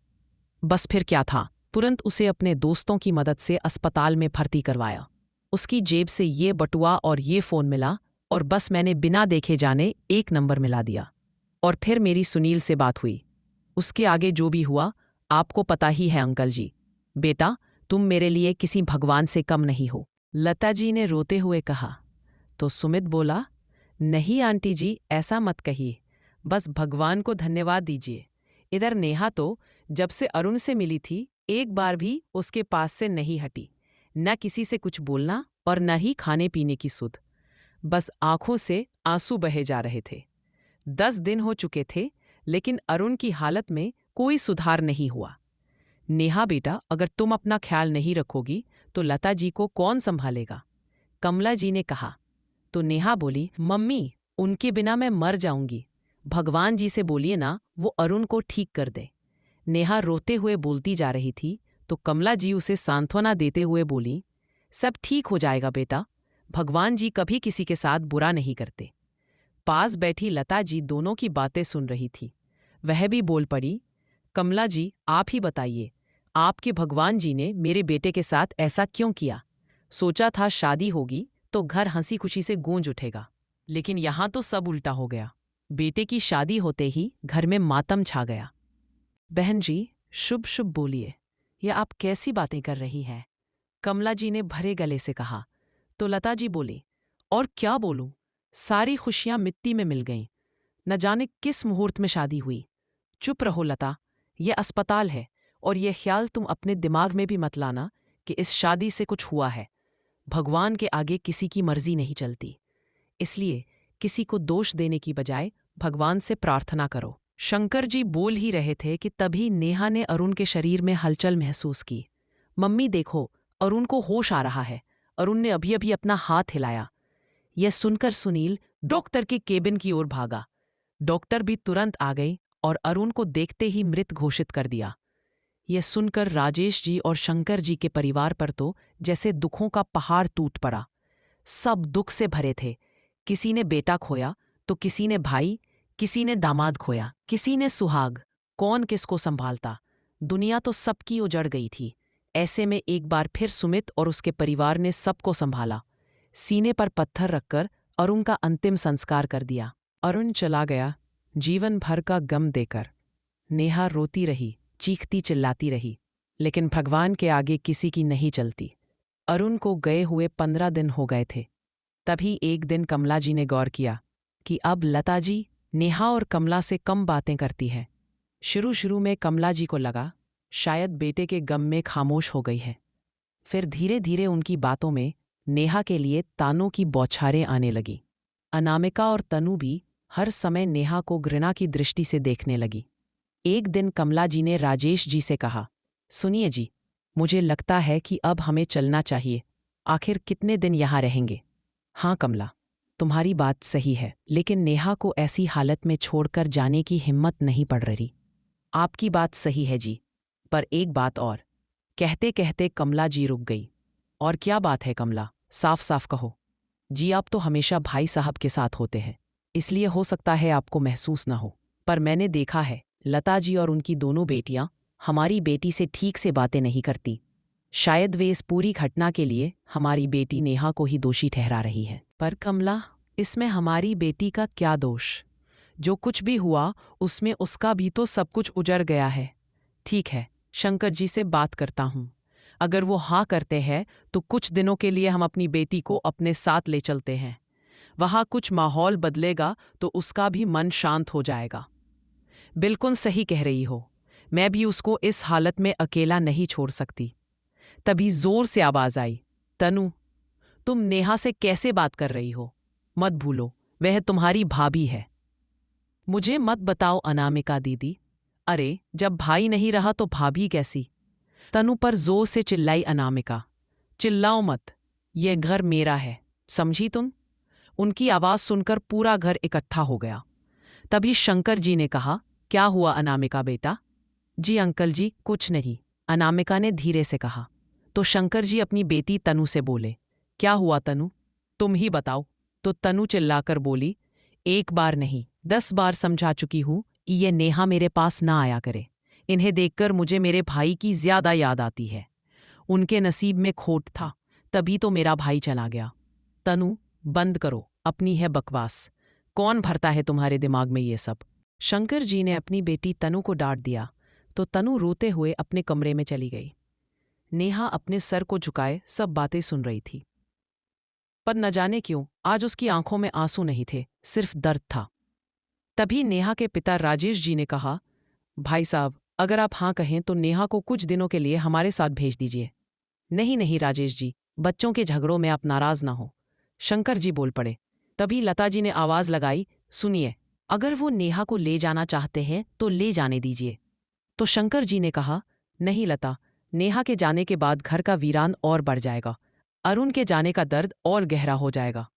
बस फिर क्या था, तुरंत उसे अपने दोस्तों की मदद से अस्पताल में भर्ती करवाया। उसकी जेब से ये बटुआ और ये फ़ोन मिला और बस मैंने बिना देखे जाने एक नंबर मिला दिया। और फिर मेरी सुनील से बात हुई। उसके आगे जो भी हुआ आपको पता ही है अंकल जी। बेटा, तुम मेरे लिए किसी भगवान से कम नहीं हो। लता जी ने रोते हुए कहा। तो सुमित बोला, नहीं आंटी जी, ऐसा मत कहिए, बस भगवान को धन्यवाद दीजिए। इधर नेहा तो जब से अरुण से मिली थी, एक बार भी उसके पास से नहीं हटी। न किसी से कुछ बोलना और न ही खाने पीने की सुध। बस आंखों से आंसू बहे जा रहे थे। 10 दिन हो चुके थे, लेकिन अरुण की हालत में कोई सुधार नहीं हुआ। नेहा बेटा, अगर तुम अपना ख्याल नहीं रखोगी तो लता जी को कौन संभालेगा? कमला जी ने कहा। तो नेहा बोली, मम्मी, उनके बिना मैं मर जाऊंगी। भगवान जी से बोलिए ना, वो अरुण को ठीक कर दे। नेहा रोते हुए बोलती जा रही थी, तो कमला जी उसे सांत्वना देते हुए बोली, सब ठीक हो जाएगा बेटा, भगवान जी कभी किसी के साथ बुरा नहीं करते। पास बैठी लता जी दोनों की बातें सुन रही थी। वह भी बोल पड़ी, कमला जी, आप ही बताइए, आपके भगवान जी ने मेरे बेटे के साथ ऐसा क्यों किया? सोचा था शादी होगी तो घर हंसी खुशी से गूंज उठेगा, लेकिन यहां तो सब उल्टा हो गया। बेटे की शादी होते ही घर में मातम छा गया। बहन जी, शुभ शुभ बोलिए, ये आप कैसी बातें कर रही हैं? कमला जी ने भरे गले से कहा। तो लता जी बोली, और क्या बोलूं, सारी खुशियां मिट्टी में मिल गईं। न जाने किस मुहूर्त में शादी हुई। चुप रहो लता, यह अस्पताल है और यह ख्याल तुम अपने दिमाग में भी मत लाना कि इस शादी से कुछ हुआ है। भगवान के आगे किसी की मर्जी नहीं चलती, इसलिए किसी को दोष देने की बजाय भगवान से प्रार्थना करो। शंकर जी बोल ही रहे थे कि तभी नेहा ने अरुण के शरीर में हलचल महसूस की। मम्मी देखो, अरुण को होश आ रहा है। अरुण ने अभी अभी अपना हाथ हिलाया। यह सुनकर सुनील डॉक्टर के केबिन की ओर भागा। डॉक्टर भी तुरंत आ गई और अरुण को देखते ही मृत घोषित कर दिया। यह सुनकर राजेश जी और शंकर जी के परिवार पर तो जैसे दुखों का पहाड़ टूट पड़ा। सब दुख से भरे थे। किसी ने बेटा खोया तो किसी ने भाई, किसी ने दामाद खोया, किसी ने सुहाग। कौन किसको संभालता? दुनिया तो सबकी उजड़ गई थी। ऐसे में एक बार फिर सुमित और उसके परिवार ने सबको संभाला। सीने पर पत्थर रखकर अरुण का अंतिम संस्कार कर दिया। अरुण चला गया, जीवन भर का गम देकर। नेहा रोती रही, चीखती चिल्लाती रही, लेकिन भगवान के आगे किसी की नहीं चलती। अरुण को गए हुए 15 दिन हो गए थे। तभी एक दिन कमला जी ने गौर किया कि अब लता जी नेहा और कमला से कम बातें करती है। शुरू शुरू में कमला जी को लगा शायद बेटे के गम में खामोश हो गई है। फिर धीरे धीरे उनकी बातों में नेहा के लिए तानों की बौछारें आने लगी। अनामिका और तनु भी हर समय नेहा को घृणा की दृष्टि से देखने लगी। एक दिन कमला जी ने राजेश जी से कहा, सुनिए जी, मुझे लगता है कि अब हमें चलना चाहिए। आखिर कितने दिन यहाँ रहेंगे? हाँ कमला, तुम्हारी बात सही है, लेकिन नेहा को ऐसी हालत में छोड़कर जाने की हिम्मत नहीं पड़ रही। आपकी बात सही है जी, पर एक बात और। कहते कहते कमला जी रुक गई। और क्या बात है कमला, साफ साफ कहो। जी आप तो हमेशा भाई साहब के साथ होते हैं, इसलिए हो सकता है आपको महसूस ना हो, पर मैंने देखा है लता जी और उनकी दोनों बेटियां हमारी बेटी से ठीक से बातें नहीं करती। शायद वे इस पूरी घटना के लिए हमारी बेटी नेहा को ही दोषी ठहरा रही है। पर कमला, इसमें हमारी बेटी का क्या दोष? जो कुछ भी हुआ उसमें उसका भी तो सब कुछ उजड़ गया है। ठीक है, शंकर जी से बात करता हूँ। अगर वो हाँ करते हैं तो कुछ दिनों के लिए हम अपनी बेटी को अपने साथ ले चलते हैं। वहाँ कुछ माहौल बदलेगा तो उसका भी मन शांत हो जाएगा। बिल्कुल सही कह रही हो, मैं भी उसको इस हालत में अकेला नहीं छोड़ सकती। तभी जोर से आवाज आई, तनु, तुम नेहा से कैसे बात कर रही हो? मत भूलो, वह तुम्हारी भाभी है। मुझे मत बताओ अनामिका दीदी। अरे, जब भाई नहीं रहा तो भाभी कैसी? तनु पर जोर से चिल्लाई अनामिका। चिल्लाओ मत, यह घर मेरा है, समझी तुम? उनकी आवाज सुनकर पूरा घर इकट्ठा हो गया। तभी शंकर जी ने कहा, क्या हुआ अनामिका बेटा? जी अंकल जी, कुछ नहीं, अनामिका ने धीरे से कहा। तो शंकर जी अपनी बेटी तनु से बोले, क्या हुआ तनु? तुम ही बताओ। तो तनु चिल्लाकर बोली, एक बार नहीं 10 बार समझा चुकी हूं कि ये नेहा मेरे पास ना आया करे। इन्हें देखकर मुझे मेरे भाई की ज्यादा याद आती है। उनके नसीब में खोट था, तभी तो मेरा भाई चला गया। तनु, बंद करो अपनी है बकवास। कौन भरता है तुम्हारे दिमाग में ये सब? शंकर जी ने अपनी बेटी तनु को डांट दिया तो तनु रोते हुए अपने कमरे में चली गई। नेहा अपने सर को झुकाए सब बातें सुन रही थी, पर न जाने क्यों आज उसकी आंखों में आंसू नहीं थे, सिर्फ दर्द था। तभी नेहा के पिता राजेश जी ने कहा, भाई साहब, अगर आप हाँ कहें तो नेहा को कुछ दिनों के लिए हमारे साथ भेज दीजिए। नहीं नहीं राजेश जी, बच्चों के झगड़ों में आप नाराज ना हो, शंकर जी बोल पड़े। तभी लता जी ने आवाज लगाई, सुनिए, अगर वो नेहा को ले जाना चाहते हैं तो ले जाने दीजिए। तो शंकर जी ने कहा, नहीं लता, नेहा के जाने के बाद घर का वीरान और बढ़ जाएगा, अरुण के जाने का दर्द और गहरा हो जाएगा।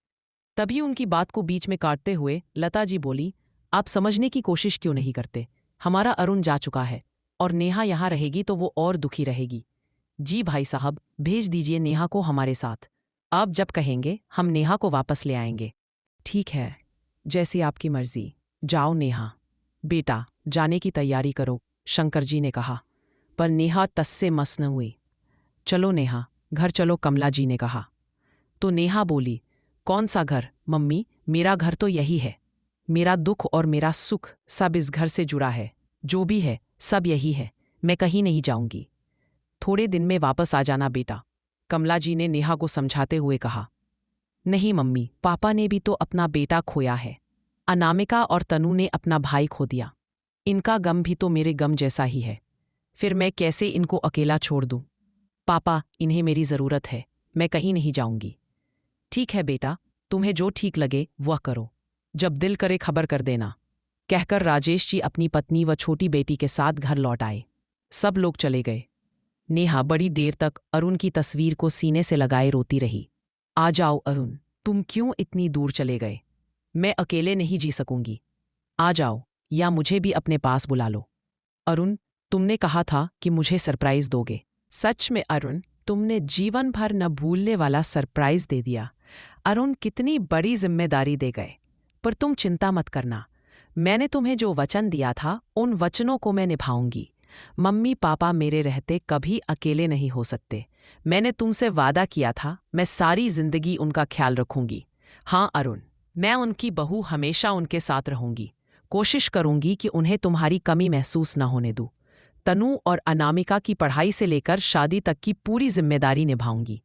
तभी उनकी बात को बीच में काटते हुए लता जी बोली, आप समझने की कोशिश क्यों नहीं करते? हमारा अरुण जा चुका है और नेहा यहाँ रहेगी तो वो और दुखी रहेगी। जी भाई साहब, भेज दीजिए नेहा को हमारे साथ। आप जब कहेंगे हम नेहा को वापस ले आएंगे। ठीक है, जैसी आपकी मर्जी, जाओ नेहा। बेटा, जाने की तैयारी करो, शंकर जी ने कहा। पर नेहा तस से मस न हुई। चलो नेहा, घर चलो, कमला जी ने कहा। तो नेहा बोली, कौन सा घर मम्मी? मेरा घर तो यही है। मेरा दुख और मेरा सुख सब इस घर से जुड़ा है। जो भी है सब यही है, मैं कहीं नहीं जाऊंगी। थोड़े दिन में वापस आ जाना बेटा, कमला जी ने नेहा को समझाते हुए कहा। नहीं मम्मी, पापा ने भी तो अपना बेटा खोया है। अनामिका और तनु ने अपना भाई खो दिया। इनका गम भी तो मेरे गम जैसा ही है। फिर मैं कैसे इनको अकेला छोड़ दूं? पापा, इन्हें मेरी जरूरत है, मैं कहीं नहीं जाऊंगी। ठीक है बेटा, तुम्हें जो ठीक लगे वह करो, जब दिल करे खबर कर देना, कहकर राजेश जी अपनी पत्नी व छोटी बेटी के साथ घर लौट आए। सब लोग चले गए। नेहा बड़ी देर तक अरुण की तस्वीर को सीने से लगाए रोती रही। आ जाओ अरुण, तुम क्यों इतनी दूर चले गए? मैं अकेले नहीं जी सकूंगी। आ जाओ, या मुझे भी अपने पास बुला लो। अरुण, तुमने कहा था कि मुझे सरप्राइज दोगे। सच में अरुण, तुमने जीवन भर न भूलने वाला सरप्राइज दे दिया। अरुण, कितनी बड़ी जिम्मेदारी दे गए। पर तुम चिंता मत करना, मैंने तुम्हें जो वचन दिया था उन वचनों को मैं निभाऊंगी। मम्मी पापा मेरे रहते कभी अकेले नहीं हो सकते। मैंने तुमसे वादा किया था, मैं सारी जिंदगी उनका ख्याल रखूंगी। हाँ अरुण, मैं उनकी बहू हमेशा उनके साथ रहूंगी। कोशिश करूंगी कि उन्हें तुम्हारी कमी महसूस न होने दूं। तनु और अनामिका की पढ़ाई से लेकर शादी तक की पूरी जिम्मेदारी निभाऊंगी।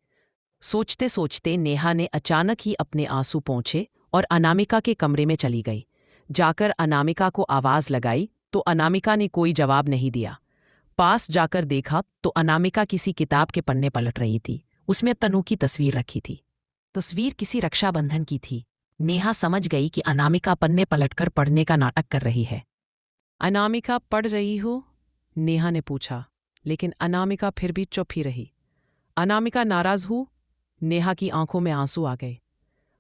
सोचते सोचते नेहा ने अचानक ही अपने आंसू पोंछे और अनामिका के कमरे में चली गई। जाकर अनामिका को आवाज लगाई तो अनामिका ने कोई जवाब नहीं दिया। पास जाकर देखा तो अनामिका किसी किताब के पन्ने पलट रही थी। उसमें तनु की तस्वीर रखी थी। तस्वीर किसी रक्षाबंधन की थी। नेहा समझ गई कि अनामिका पन्ने पलटकर पढ़ने का नाटक कर रही है। अनामिका पढ़ रही हो? नेहा ने पूछा, लेकिन अनामिका फिर भी चुप ही रही। अनामिका नाराज हूँ? नेहा की आंखों में आंसू आ गए।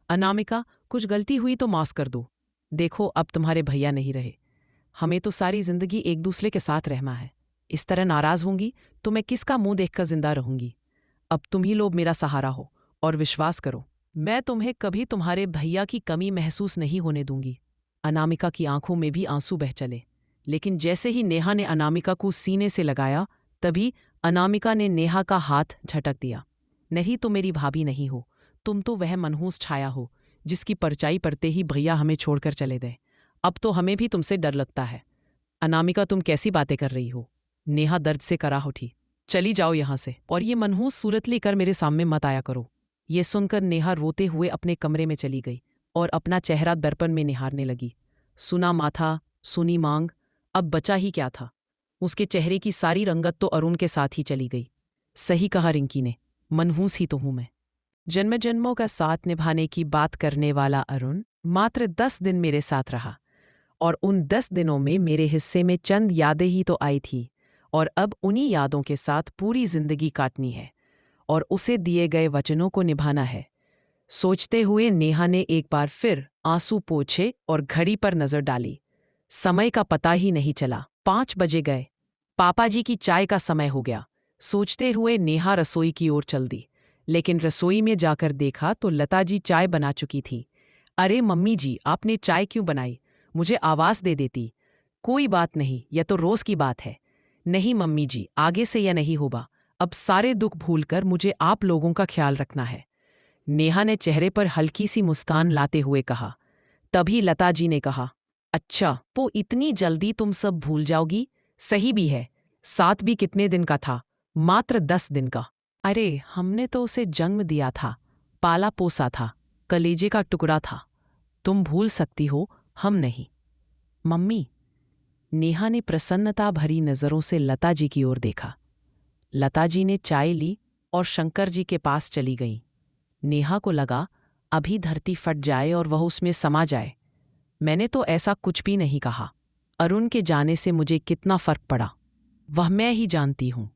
अनामिका, कुछ गलती हुई तो माफ कर दो। देखो, अब तुम्हारे भैया नहीं रहे। हमें तो सारी जिंदगी एक दूसरे के साथ रहना है। इस तरह नाराज होंगी तो मैं किसका मुंह देखकर जिंदा रहूंगी? अब तुम ही लोग मेरा सहारा हो, और विश्वास करो, मैं तुम्हें कभी तुम्हारे भैया की कमी महसूस नहीं होने दूंगी। अनामिका की आंखों में भी आंसू बह चले, लेकिन जैसे ही नेहा ने अनामिका को सीने से लगाया, तभी अनामिका ने नेहा का हाथ झटक दिया। नहीं, तो मेरी भाभी नहीं हो, तुम तो वह मनहूस छाया हो जिसकी परछाई पड़ते ही भैया हमें छोड़कर चले गए। अब तो हमें भी तुमसे डर लगता है। अनामिका, तुम कैसी बातें कर रही हो? नेहा दर्द से कराह उठी। चली जाओ यहां से, और ये मनहूस सूरत लेकर मेरे सामने मत आया करो। ये सुनकर नेहा रोते हुए अपने कमरे में चली गई और अपना चेहरा दर्पण में निहारने लगी। सुना माथा, सुनी मांग, अब बचा ही क्या था? उसके चेहरे की सारी रंगत तो अरुण के साथ ही चली गई। सही कहा रिंकी ने, मनहूस ही तो हूं मैं। जन्म जन्मों का साथ निभाने की बात करने वाला अरुण मात्र 10 दिन मेरे साथ रहा, और उन 10 दिनों में मेरे हिस्से में चंद यादें ही तो आई थी, और अब उन्हीं यादों के साथ पूरी जिंदगी काटनी है और उसे दिए गए वचनों को निभाना है। सोचते हुए नेहा ने एक बार फिर आंसू पोंछे और घड़ी पर नजर डाली। समय का पता ही नहीं चला। 5 बजे गए। पापा जी की चाय का समय हो गया। सोचते हुए नेहा रसोई की ओर चल दी, लेकिन रसोई में जाकर देखा तो लता जी चाय बना चुकी थी। अरे मम्मी जी, आपने चाय क्यों बनाई? मुझे आवाज दे देती। कोई बात नहीं, यह तो रोज की बात है। नहीं मम्मी जी, आगे से यह नहीं होगा। अब सारे दुख भूलकर मुझे आप लोगों का ख्याल रखना है। नेहा ने चेहरे पर हल्की सी मुस्कान लाते हुए कहा। तभी लता जी ने कहा, अच्छा, तो इतनी जल्दी तुम सब भूल जाओगी? सही भी है। साथ भी कितने दिन का था? मात्र 10 दिन का। अरे, हमने तो उसे जन्म दिया था, पाला पोसा था, कलेजे का टुकड़ा था। तुम भूल सकती हो, हम नहीं। मम्मी, नेहा ने प्रसन्नता भरी नजरों से लता जी की ओर देखा। लता जी ने चाय ली और शंकर जी के पास चली गईं। नेहा को लगा अभी धरती फट जाए और वह उसमें समा जाए। मैंने तो ऐसा कुछ भी नहीं कहा। अरुण के जाने से मुझे कितना फर्क पड़ा, वह मैं ही जानती हूं,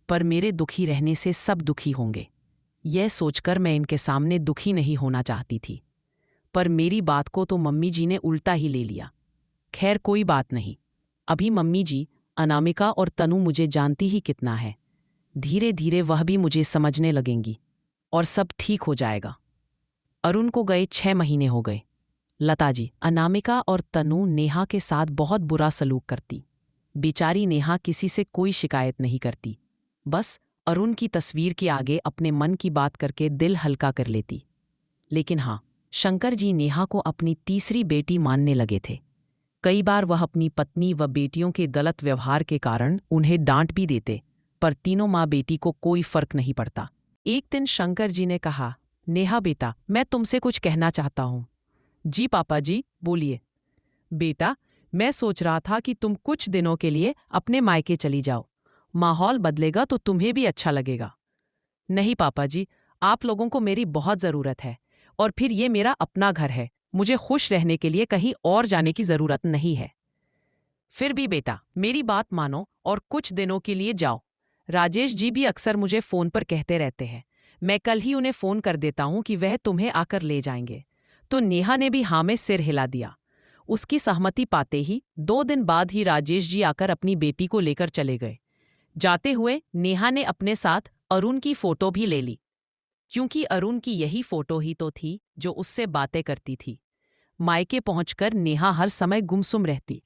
पर मेरे दुखी रहने से सब दुखी होंगे। यह सोचकर मैं इनके सामने दुखी नहीं होना चाहती थी, पर मेरी बात को तो मम्मी जी ने उल्टा ही ले लिया। खैर, कोई बात नहीं। अभी मम्मी जी, अनामिका और तनु मुझे जानती ही कितना है। धीरे धीरे वह भी मुझे समझने लगेंगी और सब ठीक हो जाएगा। अरुण को गए 6 महीने हो गए। लता जी, अनामिका और तनु नेहा के साथ बहुत बुरा सलूक करती। बेचारी नेहा किसी से कोई शिकायत नहीं करती, बस अरुण की तस्वीर के आगे अपने मन की बात करके दिल हल्का कर लेती। लेकिन हाँ, शंकर जी नेहा को अपनी तीसरी बेटी मानने लगे थे। कई बार वह अपनी पत्नी व बेटियों के गलत व्यवहार के कारण उन्हें डांट भी देते, पर तीनों माँ बेटी को कोई फर्क नहीं पड़ता। एक दिन शंकर जी ने कहा, नेहा बेटा, मैं तुमसे कुछ कहना चाहता हूं। जी पापा जी, बोलिए। बेटा, मैं सोच रहा था कि तुम कुछ दिनों के लिए अपने मायके चली जाओ। माहौल बदलेगा तो तुम्हें भी अच्छा लगेगा। नहीं पापा जी, आप लोगों को मेरी बहुत ज़रूरत है, और फिर ये मेरा अपना घर है। मुझे खुश रहने के लिए कहीं और जाने की ज़रूरत नहीं है। फिर भी बेटा, मेरी बात मानो और कुछ दिनों के लिए जाओ। राजेश जी भी अक्सर मुझे फ़ोन पर कहते रहते हैं। मैं कल ही उन्हें फ़ोन कर देता हूँ कि वह तुम्हें आकर ले जाएंगे। तो नेहा ने भी हाँ में सिर हिला दिया। उसकी सहमति पाते ही 2 दिन बाद ही राजेश जी आकर अपनी बेटी को लेकर चले गए। जाते हुए नेहा ने अपने साथ अरुण की फ़ोटो भी ले ली, क्योंकि अरुण की यही फ़ोटो ही तो थी जो उससे बातें करती थी। मायके पहुंचकर नेहा हर समय गुमसुम रहती।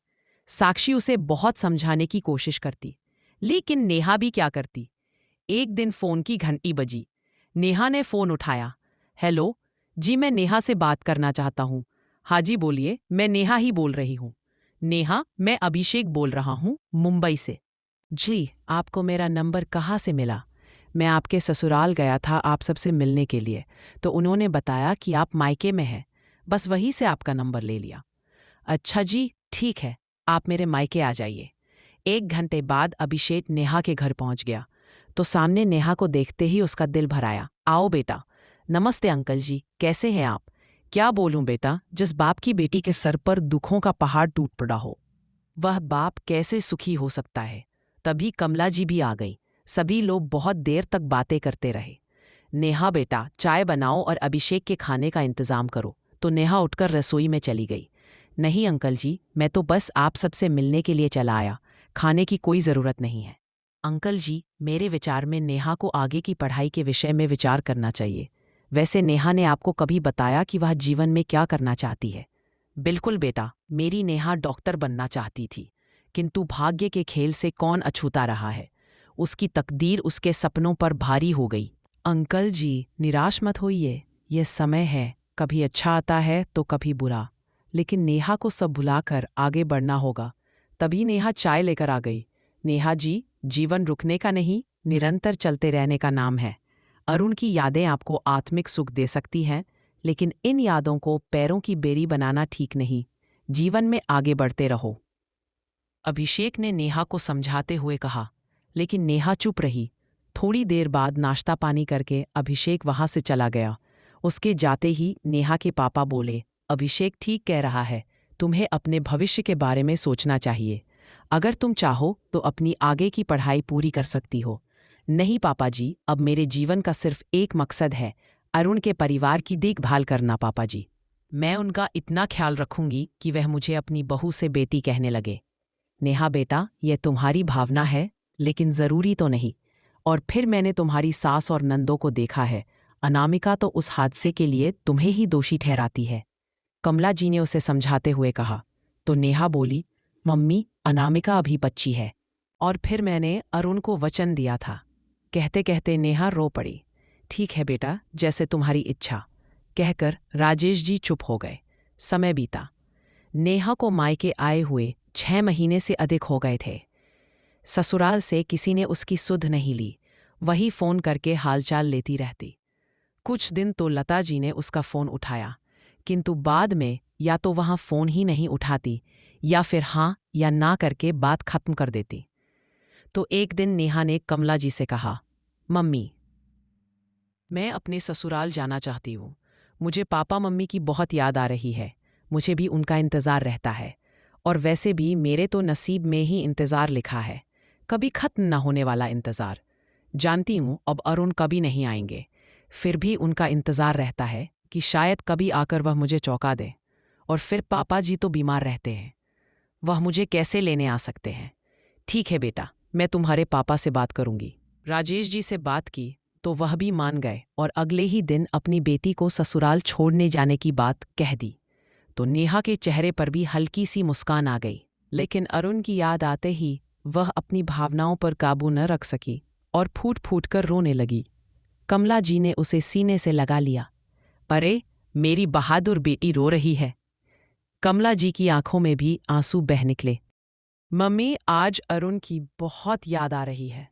साक्षी उसे बहुत समझाने की कोशिश करती, लेकिन नेहा भी क्या करती। एक दिन फोन की घंटी बजी। नेहा ने फोन उठाया। हेलो जी, मैं नेहा से बात करना चाहता हूँ। हाँ जी बोलिए, मैं नेहा ही बोल रही हूँ। नेहा, मैं अभिषेक बोल रहा हूँ, मुंबई से। जी, आपको मेरा नंबर कहाँ से मिला? मैं आपके ससुराल गया था आप सबसे मिलने के लिए, तो उन्होंने बताया कि आप मायके में हैं, बस वहीं से आपका नंबर ले लिया। अच्छा जी, ठीक है, आप मेरे मायके आ जाइए। 1 घंटे बाद अभिषेक नेहा के घर पहुंच गया, तो सामने नेहा को देखते ही उसका दिल भर आया। आओ बेटा, नमस्ते अंकल जी, कैसे हैं आप? क्या बोलूं बेटा, जिस बाप की बेटी के सर पर दुखों का पहाड़ टूट पड़ा हो, वह बाप कैसे सुखी हो सकता है? तभी कमला जी भी आ गई। सभी लोग बहुत देर तक बातें करते रहे। नेहा बेटा, चाय बनाओ और अभिषेक के खाने का इंतजाम करो। तो नेहा उठकर रसोई में चली गई। नहीं अंकल जी, मैं तो बस आप सबसे मिलने के लिए चला आया। खाने की कोई ज़रूरत नहीं है। अंकल जी, मेरे विचार में नेहा को आगे की पढ़ाई के विषय में विचार करना चाहिए। वैसे नेहा ने आपको कभी बताया कि वह जीवन में क्या करना चाहती है? बिल्कुल बेटा, मेरी नेहा डॉक्टर बनना चाहती थी, किंतु भाग्य के खेल से कौन अछूता रहा है। उसकी तकदीर उसके सपनों पर भारी हो गई। अंकल जी, निराश मत होइए। यह समय है, कभी अच्छा आता है तो कभी बुरा। लेकिन नेहा को सब भुलाकर आगे बढ़ना होगा। तभी नेहा चाय लेकर आ गई। नेहा जी, जीवन रुकने का नहीं, निरंतर चलते रहने का नाम है। अरुण की यादें आपको आत्मिक सुख दे सकती हैं, लेकिन इन यादों को पैरों की बेड़ी बनाना ठीक नहीं। जीवन में आगे बढ़ते रहो। अभिषेक ने नेहा को समझाते हुए कहा, लेकिन नेहा चुप रही। थोड़ी देर बाद नाश्ता पानी करके अभिषेक वहां से चला गया। उसके जाते ही नेहा के पापा बोले, अभिषेक ठीक कह रहा है, तुम्हें अपने भविष्य के बारे में सोचना चाहिए। अगर तुम चाहो तो अपनी आगे की पढ़ाई पूरी कर सकती हो। नहीं पापा जी, अब मेरे जीवन का सिर्फ एक मकसद है, अरुण के परिवार की देखभाल करना पापा जी। मैं उनका इतना ख्याल रखूंगी कि वह मुझे अपनी बहू से बेटी कहने लगे। नेहा बेटा, यह तुम्हारी भावना है, लेकिन जरूरी तो नहीं। और फिर मैंने तुम्हारी सास और नंदों को देखा है। अनामिका तो उस हादसे के लिए तुम्हें ही दोषी ठहराती है। कमला जी ने उसे समझाते हुए कहा। तो नेहा बोली, मम्मी, अनामिका अभी बच्ची है। और फिर मैंने अरुण को वचन दिया था। कहते कहते नेहा रो पड़ी। ठीक है बेटा, जैसे तुम्हारी इच्छा, कहकर राजेश जी चुप हो गए। समय बीता। नेहा को मायके आए हुए 6 महीने से अधिक हो गए थे। ससुराल से किसी ने उसकी सुध नहीं ली। वही फोन करके हालचाल लेती रहती। कुछ दिन तो लता जी ने उसका फोन उठाया, किंतु बाद में या तो वहां फोन ही नहीं उठाती, या फिर हाँ या ना करके बात खत्म कर देती। तो एक दिन नेहा ने कमला जी से कहा, मम्मी, मैं अपने ससुराल जाना चाहती हूँ। मुझे पापा मम्मी की बहुत याद आ रही है। मुझे भी उनका इंतज़ार रहता है। और वैसे भी मेरे तो नसीब में ही इंतज़ार लिखा है, कभी खत्म न होने वाला इंतज़ार। जानती हूँ अब अरुण कभी नहीं आएंगे, फिर भी उनका इंतज़ार रहता है कि शायद कभी आकर वह मुझे चौंका दे। और फिर पापा जी तो बीमार रहते हैं, वह मुझे कैसे लेने आ सकते हैं? ठीक है बेटा, मैं तुम्हारे पापा से बात करूंगी। राजेश जी से बात की तो वह भी मान गए और अगले ही दिन अपनी बेटी को ससुराल छोड़ने जाने की बात कह दी। तो नेहा के चेहरे पर भी हल्की सी मुस्कान आ गई। लेकिन अरुण की याद आते ही वह अपनी भावनाओं पर काबू न रख सकी और फूट फूट कर रोने लगी। कमला जी ने उसे सीने से लगा लिया। अरे, मेरी बहादुर बेटी रो रही है। कमला जी की आंखों में भी आंसू बह निकले। मम्मी, आज अरुण की बहुत याद आ रही है।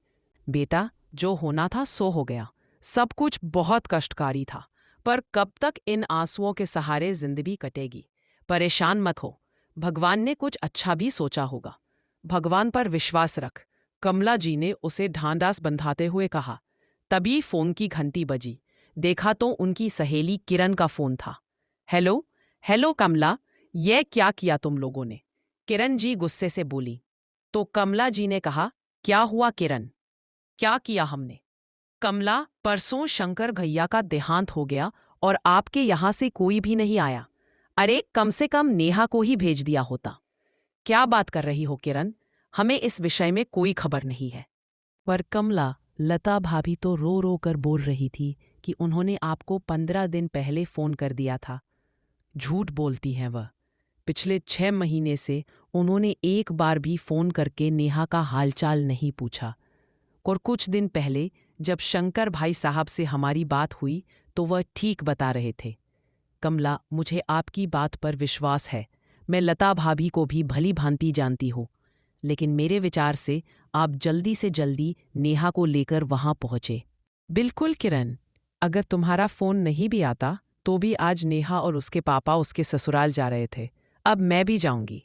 बेटा, जो होना था सो हो गया। सब कुछ बहुत कष्टकारी था, पर कब तक इन आंसुओं के सहारे जिंदगी कटेगी? परेशान मत हो, भगवान ने कुछ अच्छा भी सोचा होगा। भगवान पर विश्वास रख, कमला जी ने उसे ढांढस बंधाते हुए कहा। तभी फोन की घंटी बजी। देखा तो उनकी सहेली किरण का फोन था। हेलो, हेलो कमला, ये क्या किया तुम लोगों ने? किरण जी गुस्से से बोली। तो कमला जी ने कहा, क्या हुआ किरण? क्या किया हमने? कमला, परसों शंकर भैया का देहांत हो गया और आपके यहां से कोई भी नहीं आया। अरे, कम से कम नेहा को ही भेज दिया होता। क्या बात कर रही हो किरण? हमें इस विषय में कोई खबर नहीं है। पर कमला, लता भाभी तो रो रो कर बोल रही थी कि उन्होंने आपको 15 दिन पहले फोन कर दिया था। झूठ बोलती हैं वह। पिछले 6 महीने से उन्होंने एक बार भी फोन करके नेहा का हालचाल नहीं पूछा। और कुछ दिन पहले जब शंकर भाई साहब से हमारी बात हुई तो वह ठीक बता रहे थे। कमला, मुझे आपकी बात पर विश्वास है। मैं लता भाभी को भी भली भांति जानती हूँ, लेकिन मेरे विचार से आप जल्दी से जल्दी नेहा को लेकर वहां पहुंचे। बिल्कुल किरण, अगर तुम्हारा फोन नहीं भी आता तो भी आज नेहा और उसके पापा उसके ससुराल जा रहे थे। अब मैं भी जाऊंगी।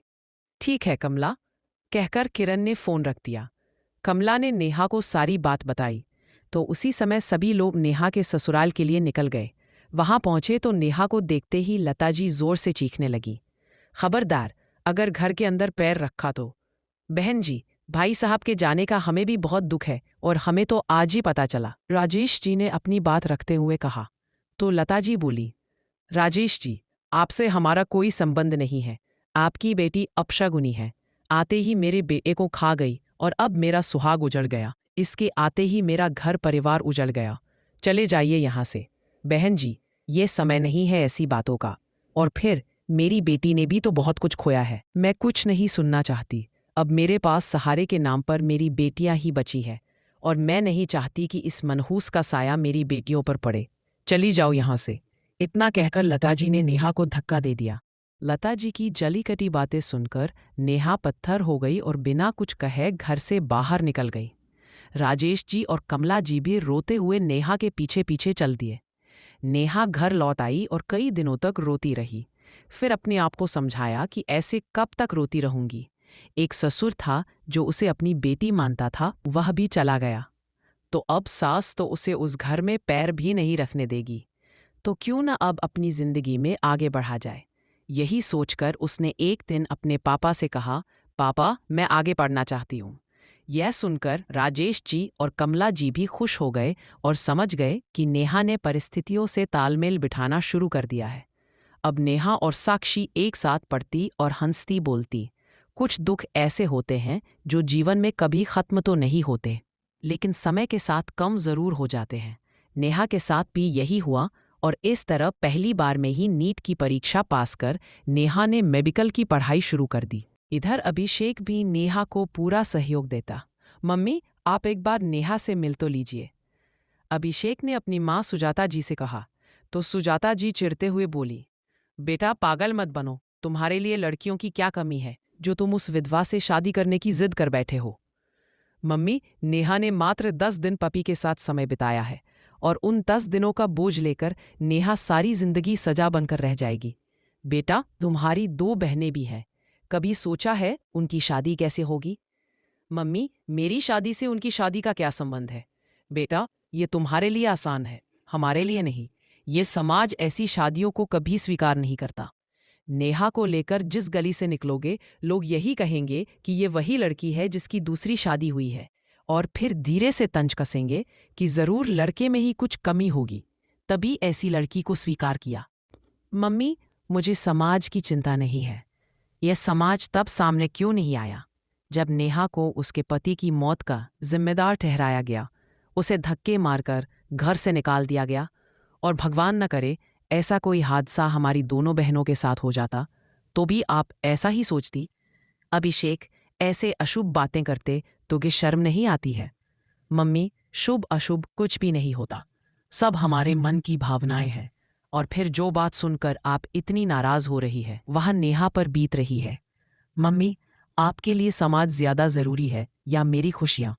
ठीक है कमला, कहकर किरण ने फोन रख दिया। कमला ने नेहा को सारी बात बताई। तो उसी समय सभी लोग नेहा के ससुराल के लिए निकल गए। वहां पहुंचे तो नेहा को देखते ही लता जी जोर से चीखने लगी, खबरदार, अगर घर के अंदर पैर रखा तो। बहन जी, भाई साहब के जाने का हमें भी बहुत दुख है और हमें तो आज ही पता चला, राजेश जी ने अपनी बात रखते हुए कहा। तो लता जी बोली, राजेश जी, आपसे हमारा कोई संबंध नहीं है। आपकी बेटी अपशगुनी है, आते ही मेरे बेटे को खा गई और अब मेरा सुहाग उजड़ गया। इसके आते ही मेरा घर परिवार उजड़ गया। चले जाइए यहाँ से। बहन जी, ये समय नहीं है ऐसी बातों का। और फिर मेरी बेटी ने भी तो बहुत कुछ खोया है। मैं कुछ नहीं सुनना चाहती। अब मेरे पास सहारे के नाम पर मेरी बेटियां ही बची है और मैं नहीं चाहती कि इस मनहूस का साया मेरी बेटियों पर पड़े। चली जाओ यहाँ से। इतना कहकर लता जी ने नेहा को धक्का दे दिया। लता जी की जली कटी बातें सुनकर नेहा पत्थर हो गई और बिना कुछ कहे घर से बाहर निकल गई। राजेश जी और कमला जी भी रोते हुए नेहा के पीछे पीछे चल दिए। नेहा घर लौट आई और कई दिनों तक रोती रही। फिर अपने आप को समझाया कि ऐसे कब तक रोती रहूंगी। एक ससुर था जो उसे अपनी बेटी मानता था, वह भी चला गया। तो अब सास तो उसे उस घर में पैर भी नहीं रखने देगी। तो क्यों न अब अपनी जिंदगी में आगे बढ़ा जाए। यही सोचकर उसने एक दिन अपने पापा से कहा, पापा, मैं आगे पढ़ना चाहती हूँ। यह सुनकर राजेश जी और कमला जी भी खुश हो गए और समझ गए कि नेहा ने परिस्थितियों से तालमेल बिठाना शुरू कर दिया है। अब नेहा और साक्षी एक साथ पढ़ती और हंसती बोलती। कुछ दुख ऐसे होते हैं जो जीवन में कभी खत्म तो नहीं होते, लेकिन समय के साथ कम जरूर हो जाते हैं। नेहा के साथ भी यही हुआ और इस तरह पहली बार में ही नीट की परीक्षा पास कर नेहा ने मेडिकल की पढ़ाई शुरू कर दी। इधर अभिषेक भी नेहा को पूरा सहयोग देता। मम्मी, आप एक बार नेहा से मिल तो लीजिए। अभिषेक ने अपनी माँ सुजाता जी से कहा। तो सुजाता जी चिढ़ते हुए बोली, बेटा पागल मत बनो, तुम्हारे लिए लड़कियों की क्या कमी है जो तुम उस विधवा से शादी करने की जिद कर बैठे हो। मम्मी, नेहा ने मात्र 10 दिन पपी के साथ समय बिताया है और उन 10 दिनों का बोझ लेकर नेहा सारी जिंदगी सजा बनकर रह जाएगी। बेटा, तुम्हारी 2 बहनें भी हैं, कभी सोचा है उनकी शादी कैसे होगी। मम्मी, मेरी शादी से उनकी शादी का क्या संबंध है। बेटा, ये तुम्हारे लिए आसान है, हमारे लिए नहीं। ये समाज ऐसी शादियों को कभी स्वीकार नहीं करता। नेहा को लेकर जिस गली से निकलोगे, लोग यही कहेंगे कि ये वही लड़की है जिसकी दूसरी शादी हुई है, और फिर धीरे से तंज कसेंगे कि जरूर लड़के में ही कुछ कमी होगी, तभी ऐसी लड़की को स्वीकार किया। मम्मी, मुझे समाज की चिंता नहीं है। यह समाज तब सामने क्यों नहीं आया जब नेहा को उसके पति की मौत का जिम्मेदार ठहराया गया, उसे धक्के मारकर घर से निकाल दिया गया, और भगवान न करे ऐसा कोई हादसा हमारी दोनों बहनों के साथ हो जाता, तो भी आप ऐसा ही सोचती। अभिषेक, ऐसे अशुभ बातें करते तुझे शर्म नहीं आती है। मम्मी, शुभ अशुभ कुछ भी नहीं होता, सब हमारे मन की भावनाएं हैं। और फिर जो बात सुनकर आप इतनी नाराज हो रही है वह नेहा पर बीत रही है। मम्मी, आपके लिए समाज ज्यादा जरूरी है या मेरी खुशियां।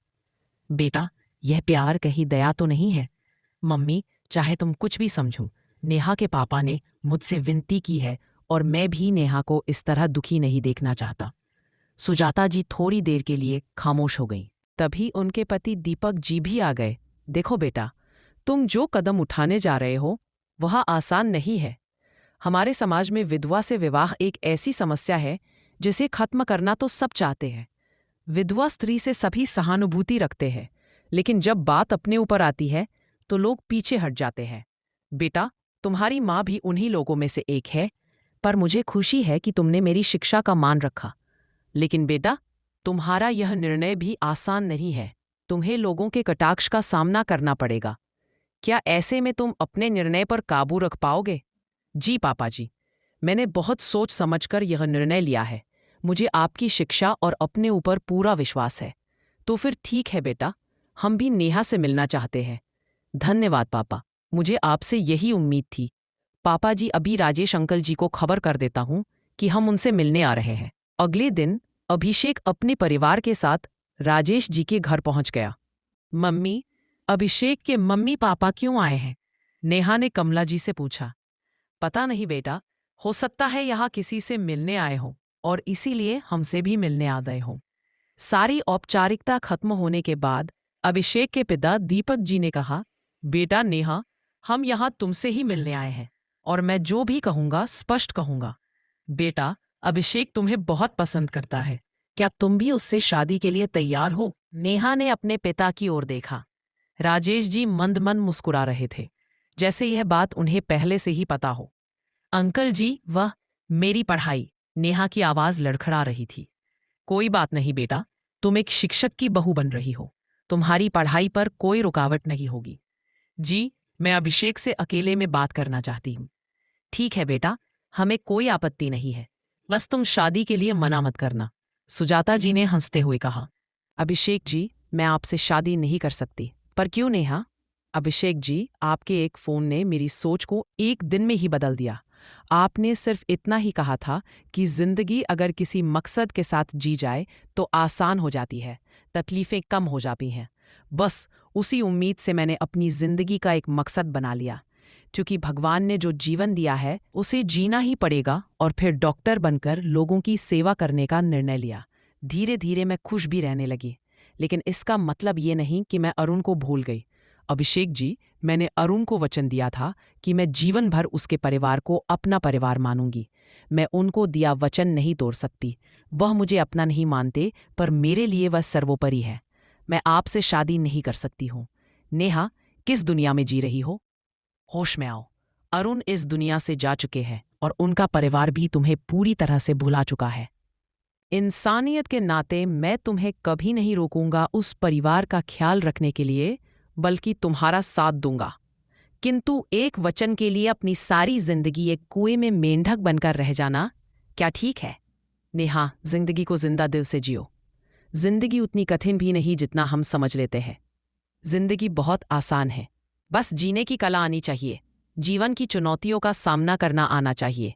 बेटा, यह प्यार कहीं दया तो नहीं है। मम्मी, चाहे तुम कुछ भी समझो, नेहा के पापा ने मुझसे विनती की है और मैं भी नेहा को इस तरह दुखी नहीं देखना चाहता। सुजाता जी थोड़ी देर के लिए खामोश हो गई। तभी उनके पति दीपक जी भी आ गए। देखो बेटा, तुम जो कदम उठाने जा रहे हो वह आसान नहीं है। हमारे समाज में विधवा से विवाह एक ऐसी समस्या है जिसे खत्म करना तो सब चाहते हैं। विधवा स्त्री से सभी सहानुभूति रखते हैं, लेकिन जब बात अपने ऊपर आती है तो लोग पीछे हट जाते हैं। बेटा, तुम्हारी माँ भी उन्हीं लोगों में से एक है, पर मुझे खुशी है कि तुमने मेरी शिक्षा का मान रखा। लेकिन बेटा, तुम्हारा यह निर्णय भी आसान नहीं है। तुम्हें लोगों के कटाक्ष का सामना करना पड़ेगा। क्या ऐसे में तुम अपने निर्णय पर काबू रख पाओगे? जी पापा जी, मैंने बहुत सोच समझकर यह निर्णय लिया है। मुझे आपकी शिक्षा और अपने ऊपर पूरा विश्वास है। तो फिर ठीक है बेटा, हम भी नेहा से मिलना चाहते हैं। धन्यवाद पापा, मुझे आपसे यही उम्मीद थी। पापा जी, अभी राजेश अंकल जी को खबर कर देता हूँ कि हम उनसे मिलने आ रहे हैं। अगले दिन अभिषेक अपने परिवार के साथ राजेश जी के घर पहुंच गया। मम्मी, अभिषेक के मम्मी पापा क्यों आए हैं? नेहा ने कमला जी से पूछा। पता नहीं बेटा, हो सकता है यहाँ किसी से मिलने आए हों और इसीलिए हमसे भी मिलने आ गए हों। सारी औपचारिकता खत्म होने के बाद अभिषेक के पिता दीपक जी ने कहा, बेटा नेहा, हम यहाँ तुमसे ही मिलने आए हैं और मैं जो भी कहूंगा स्पष्ट कहूंगा। बेटा, अभिषेक तुम्हें बहुत पसंद करता है। क्या तुम भी उससे शादी के लिए तैयार हो? नेहा ने अपने पिता की ओर देखा। राजेश जी मंद मन मुस्कुरा रहे थे, जैसे यह बात उन्हें पहले से ही पता हो। अंकल जी, वह मेरी पढ़ाई। नेहा की आवाज लड़खड़ा रही थी। कोई बात नहीं बेटा, तुम एक शिक्षक की बहू बन रही हो। तुम्हारी पढ़ाई पर कोई रुकावट नहीं होगी। जी, मैं अभिषेक से अकेले में बात करना चाहती हूँ। ठीक है बेटा, हमें कोई आपत्ति नहीं है। बस तुम शादी के लिए मना मत करना, सुजाता जी ने हंसते हुए कहा। अभिषेक जी, मैं आपसे शादी नहीं कर सकती। पर क्यों नेहा? अभिषेक जी, आपके एक फ़ोन ने मेरी सोच को एक दिन में ही बदल दिया। आपने सिर्फ इतना ही कहा था कि ज़िंदगी अगर किसी मकसद के साथ जी जाए तो आसान हो जाती है, तकलीफ़ें कम हो जाती हैं। बस उसी उम्मीद से मैंने अपनी ज़िंदगी का एक मकसद बना लिया। क्योंकि भगवान ने जो जीवन दिया है उसे जीना ही पड़ेगा, और फिर डॉक्टर बनकर लोगों की सेवा करने का निर्णय लिया। धीरे धीरे मैं खुश भी रहने लगी। लेकिन इसका मतलब ये नहीं कि मैं अरुण को भूल गई। अभिषेक जी, मैंने अरुण को वचन दिया था कि मैं जीवन भर उसके परिवार को अपना परिवार मानूंगी। मैं उनको दिया वचन नहीं तोड़ सकती। वह मुझे अपना नहीं मानते, पर मेरे लिए वह सर्वोपरि है। मैं आपसे शादी नहीं कर सकती हूँ। नेहा, किस दुनिया में जी रही हो? होश में आओ। अरुण इस दुनिया से जा चुके हैं और उनका परिवार भी तुम्हें पूरी तरह से भुला चुका है। इंसानियत के नाते मैं तुम्हें कभी नहीं रोकूंगा उस परिवार का ख्याल रखने के लिए, बल्कि तुम्हारा साथ दूंगा। किंतु एक वचन के लिए अपनी सारी जिंदगी एक कुएं में मेंढक बनकर रह जाना, क्या ठीक है? नेहा, जिंदगी को जिंदा दिल से जियो। जिंदगी उतनी कठिन भी नहीं जितना हम समझ लेते हैं। जिंदगी बहुत आसान है। बस जीने की कला आनी चाहिए। जीवन की चुनौतियों का सामना करना आना चाहिए।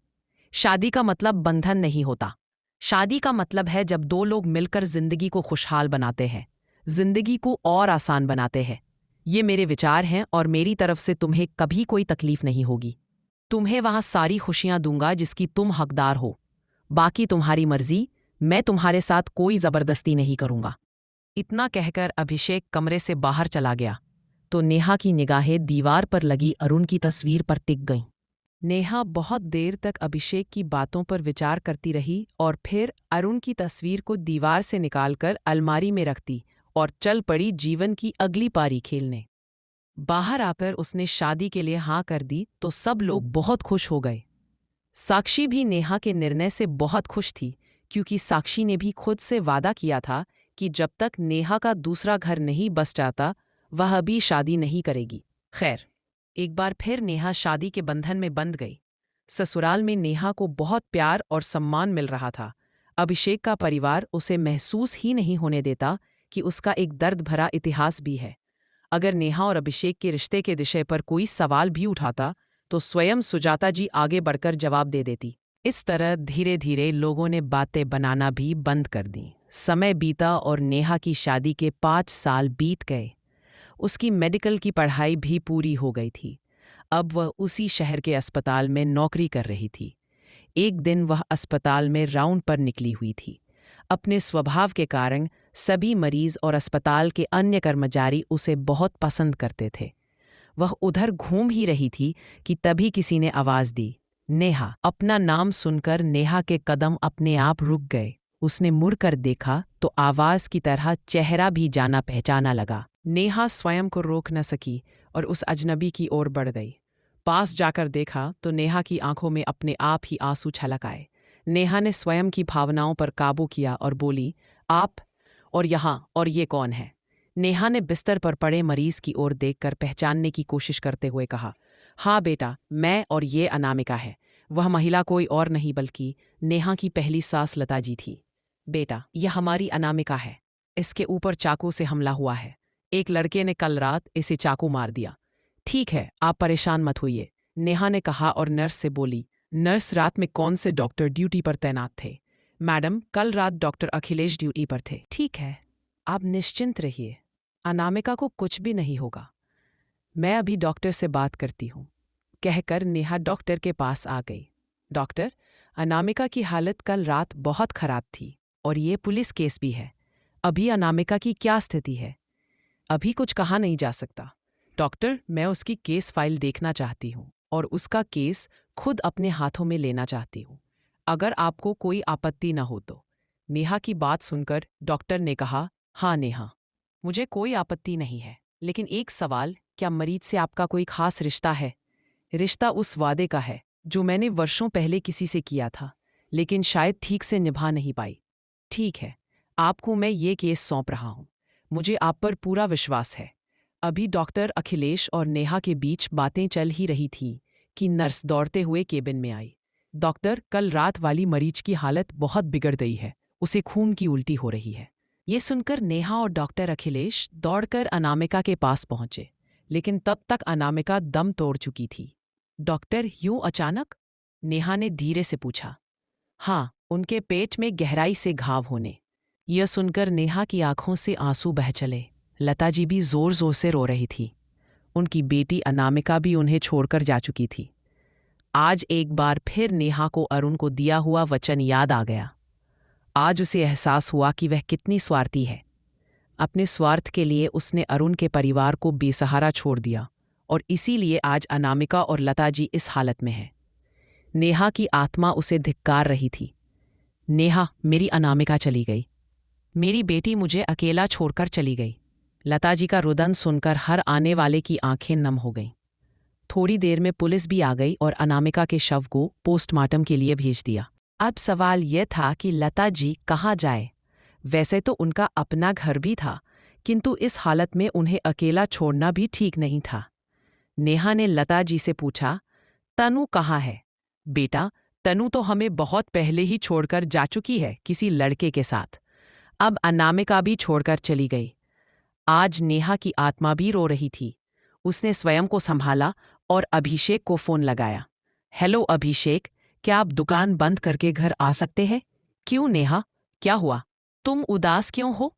शादी का मतलब बंधन नहीं होता। शादी का मतलब है जब दो लोग मिलकर जिंदगी को खुशहाल बनाते हैं, जिंदगी को और आसान बनाते हैं। ये मेरे विचार हैं और मेरी तरफ से तुम्हें कभी कोई तकलीफ नहीं होगी। तुम्हें वहां सारी खुशियां दूंगा जिसकी तुम हकदार हो। बाकी तुम्हारी मर्जी, मैं तुम्हारे साथ कोई जबरदस्ती नहीं करूंगा। इतना कहकर अभिषेक कमरे से बाहर चला गया तो नेहा की निगाहें दीवार पर लगी अरुण की तस्वीर पर टिक गईं। नेहा बहुत देर तक अभिषेक की बातों पर विचार करती रही और फिर अरुण की तस्वीर को दीवार से निकालकर अलमारी में रख दी और चल पड़ी जीवन की अगली पारी खेलने। बाहर आकर उसने शादी के लिए हाँ कर दी तो सब लोग बहुत खुश हो गए। साक्षी भी नेहा के निर्णय से बहुत खुश थी, क्योंकि साक्षी ने भी खुद से वादा किया था कि जब तक नेहा का दूसरा घर नहीं बस जाता वह अभी शादी नहीं करेगी। खैर, एक बार फिर नेहा शादी के बंधन में बंध गई। ससुराल में नेहा को बहुत प्यार और सम्मान मिल रहा था। अभिषेक का परिवार उसे महसूस ही नहीं होने देता कि उसका एक दर्द भरा इतिहास भी है। अगर नेहा और अभिषेक के रिश्ते के विषय पर कोई सवाल भी उठाता तो स्वयं सुजाता जी आगे बढ़कर जवाब दे देती। इस तरह धीरे धीरे लोगों ने बातें बनाना भी बंद कर दी। समय बीता और नेहा की शादी के 5 साल बीत गए। उसकी मेडिकल की पढ़ाई भी पूरी हो गई थी। अब वह उसी शहर के अस्पताल में नौकरी कर रही थी। एक दिन वह अस्पताल में राउंड पर निकली हुई थी। अपने स्वभाव के कारण सभी मरीज और अस्पताल के अन्य कर्मचारी उसे बहुत पसंद करते थे। वह उधर घूम ही रही थी कि तभी किसी ने आवाज दी, नेहा। अपना नाम सुनकर नेहा के कदम अपने आप रुक गए। उसने मुड़कर देखा तो आवाज की तरह चेहरा भी जाना पहचाना लगा। नेहा स्वयं को रोक न सकी और उस अजनबी की ओर बढ़ गई। पास जाकर देखा तो नेहा की आंखों में अपने आप ही आंसू छलक आए। नेहा ने स्वयं की भावनाओं पर काबू किया और बोली, आप? और यहाँ? और ये कौन है? नेहा ने बिस्तर पर पड़े मरीज की ओर देखकर पहचानने की कोशिश करते हुए कहा, हाँ बेटा, मैं, और ये अनामिका है। वह महिला कोई और नहीं बल्कि नेहा की पहली सास लता जी थी। बेटा, यह हमारी अनामिका है। इसके ऊपर चाकू से हमला हुआ है। एक लड़के ने कल रात इसे चाकू मार दिया। ठीक है, आप परेशान मत होइए, नेहा ने कहा और नर्स से बोली, नर्स, रात में कौन से डॉक्टर ड्यूटी पर तैनात थे? मैडम, कल रात डॉक्टर अखिलेश ड्यूटी पर थे। ठीक है, आप निश्चिंत रहिए, अनामिका को कुछ भी नहीं होगा। मैं अभी डॉक्टर से बात करती हूँ, कहकर नेहा डॉक्टर के पास आ गई। डॉक्टर, अनामिका की हालत कल रात बहुत खराब थी और ये पुलिस केस भी है। अभी अनामिका की क्या स्थिति है? अभी कुछ कहा नहीं जा सकता। डॉक्टर, मैं उसकी केस फाइल देखना चाहती हूँ और उसका केस खुद अपने हाथों में लेना चाहती हूँ, अगर आपको कोई आपत्ति न हो तो। नेहा की बात सुनकर डॉक्टर ने कहा, हाँ नेहा, मुझे कोई आपत्ति नहीं है, लेकिन एक सवाल, क्या मरीज से आपका कोई खास रिश्ता है? रिश्ता उस वादे का है जो मैंने वर्षों पहले किसी से किया था, लेकिन शायद ठीक से निभा नहीं पाई। ठीक है, आपको मैं ये केस सौंप रहा हूँ। मुझे आप पर पूरा विश्वास है। अभी डॉक्टर अखिलेश और नेहा के बीच बातें चल ही रही थीं कि नर्स दौड़ते हुए केबिन में आई। डॉक्टर, कल रात वाली मरीज की हालत बहुत बिगड़ गई है, उसे खून की उल्टी हो रही है। ये सुनकर नेहा और डॉक्टर अखिलेश दौड़कर अनामिका के पास पहुंचे, लेकिन तब तक अनामिका दम तोड़ चुकी थी। डॉक्टर, यूं अचानक? नेहा ने धीरे से पूछा। हाँ, उनके पेट में गहराई से घाव होने। यह सुनकर नेहा की आंखों से आंसू बह चले। लता जी भी जोर जोर से रो रही थी। उनकी बेटी अनामिका भी उन्हें छोड़कर जा चुकी थी। आज एक बार फिर नेहा को अरुण को दिया हुआ वचन याद आ गया। आज उसे एहसास हुआ कि वह कितनी स्वार्थी है। अपने स्वार्थ के लिए उसने अरुण के परिवार को बेसहारा छोड़ दिया, और इसीलिए आज अनामिका और लता जी इस हालत में हैं। नेहा की आत्मा उसे धिक्कार रही थी। नेहा, मेरी अनामिका चली गई। मेरी बेटी मुझे अकेला छोड़कर चली गई। लता जी का रुदन सुनकर हर आने वाले की आंखें नम हो गईं। थोड़ी देर में पुलिस भी आ गई और अनामिका के शव को पोस्टमार्टम के लिए भेज दिया। अब सवाल यह था कि लता जी कहाँ जाए। वैसे तो उनका अपना घर भी था, किंतु इस हालत में उन्हें अकेला छोड़ना भी ठीक नहीं था। नेहा ने लता जी से पूछा, तनु कहाँ है? बेटा, तनु तो हमें बहुत पहले ही छोड़कर जा चुकी है किसी लड़के के साथ। अब अनामिका भी छोड़कर चली गई। आज नेहा की आत्मा भी रो रही थी। उसने स्वयं को संभाला और अभिषेक को फोन लगाया। हेलो अभिषेक, क्या आप दुकान बंद करके घर आ सकते हैं? क्यों नेहा, क्या हुआ? तुम उदास क्यों हो?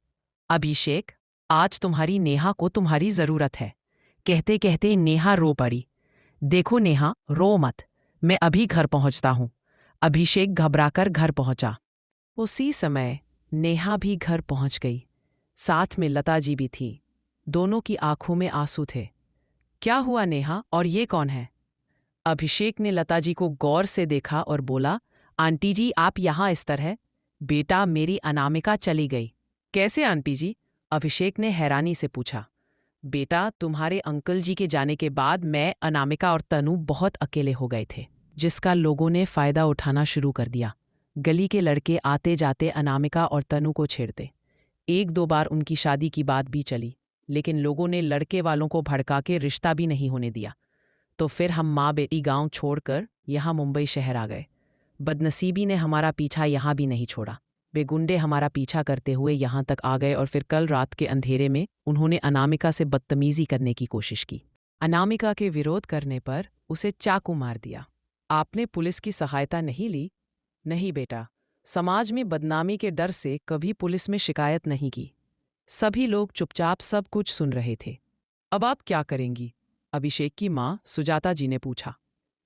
अभिषेक, आज तुम्हारी नेहा को तुम्हारी जरूरत है। कहते कहते नेहा रो पड़ी। देखो नेहा, रो मत, मैं अभी घर पहुंचता हूं। अभिषेक घबराकर घर पहुंचा। उसी समय नेहा भी घर पहुंच गई। साथ में लता जी भी थी। दोनों की आंखों में आंसू थे। क्या हुआ नेहा, और ये कौन है? अभिषेक ने लता जी को गौर से देखा और बोला, आंटी जी, आप यहाँ इस तरह? बेटा, मेरी अनामिका चली गई। कैसे आंटी जी? अभिषेक ने हैरानी से पूछा। बेटा, तुम्हारे अंकल जी के जाने के बाद मैं, अनामिका और तनु बहुत अकेले हो गए थे, जिसका लोगों ने फायदा उठाना शुरू कर दिया। गली के लड़के आते जाते अनामिका और तनु को छेड़ते। एक दो बार उनकी शादी की बात भी चली, लेकिन लोगों ने लड़के वालों को भड़का के रिश्ता भी नहीं होने दिया। तो फिर हम माँ बेटी गांव छोड़कर यहाँ मुंबई शहर आ गए। बदनसीबी ने हमारा पीछा यहाँ भी नहीं छोड़ा। वे गुंडे हमारा पीछा करते हुए यहाँ तक आ गए और फिर कल रात के अंधेरे में उन्होंने अनामिका से बदतमीजी करने की कोशिश की। अनामिका के विरोध करने पर उसे चाकू मार दिया। आपने पुलिस की सहायता नहीं ली? नहीं बेटा, समाज में बदनामी के डर से कभी पुलिस में शिकायत नहीं की। सभी लोग चुपचाप सब कुछ सुन रहे थे। अब आप क्या करेंगी? अभिषेक की माँ सुजाता जी ने पूछा।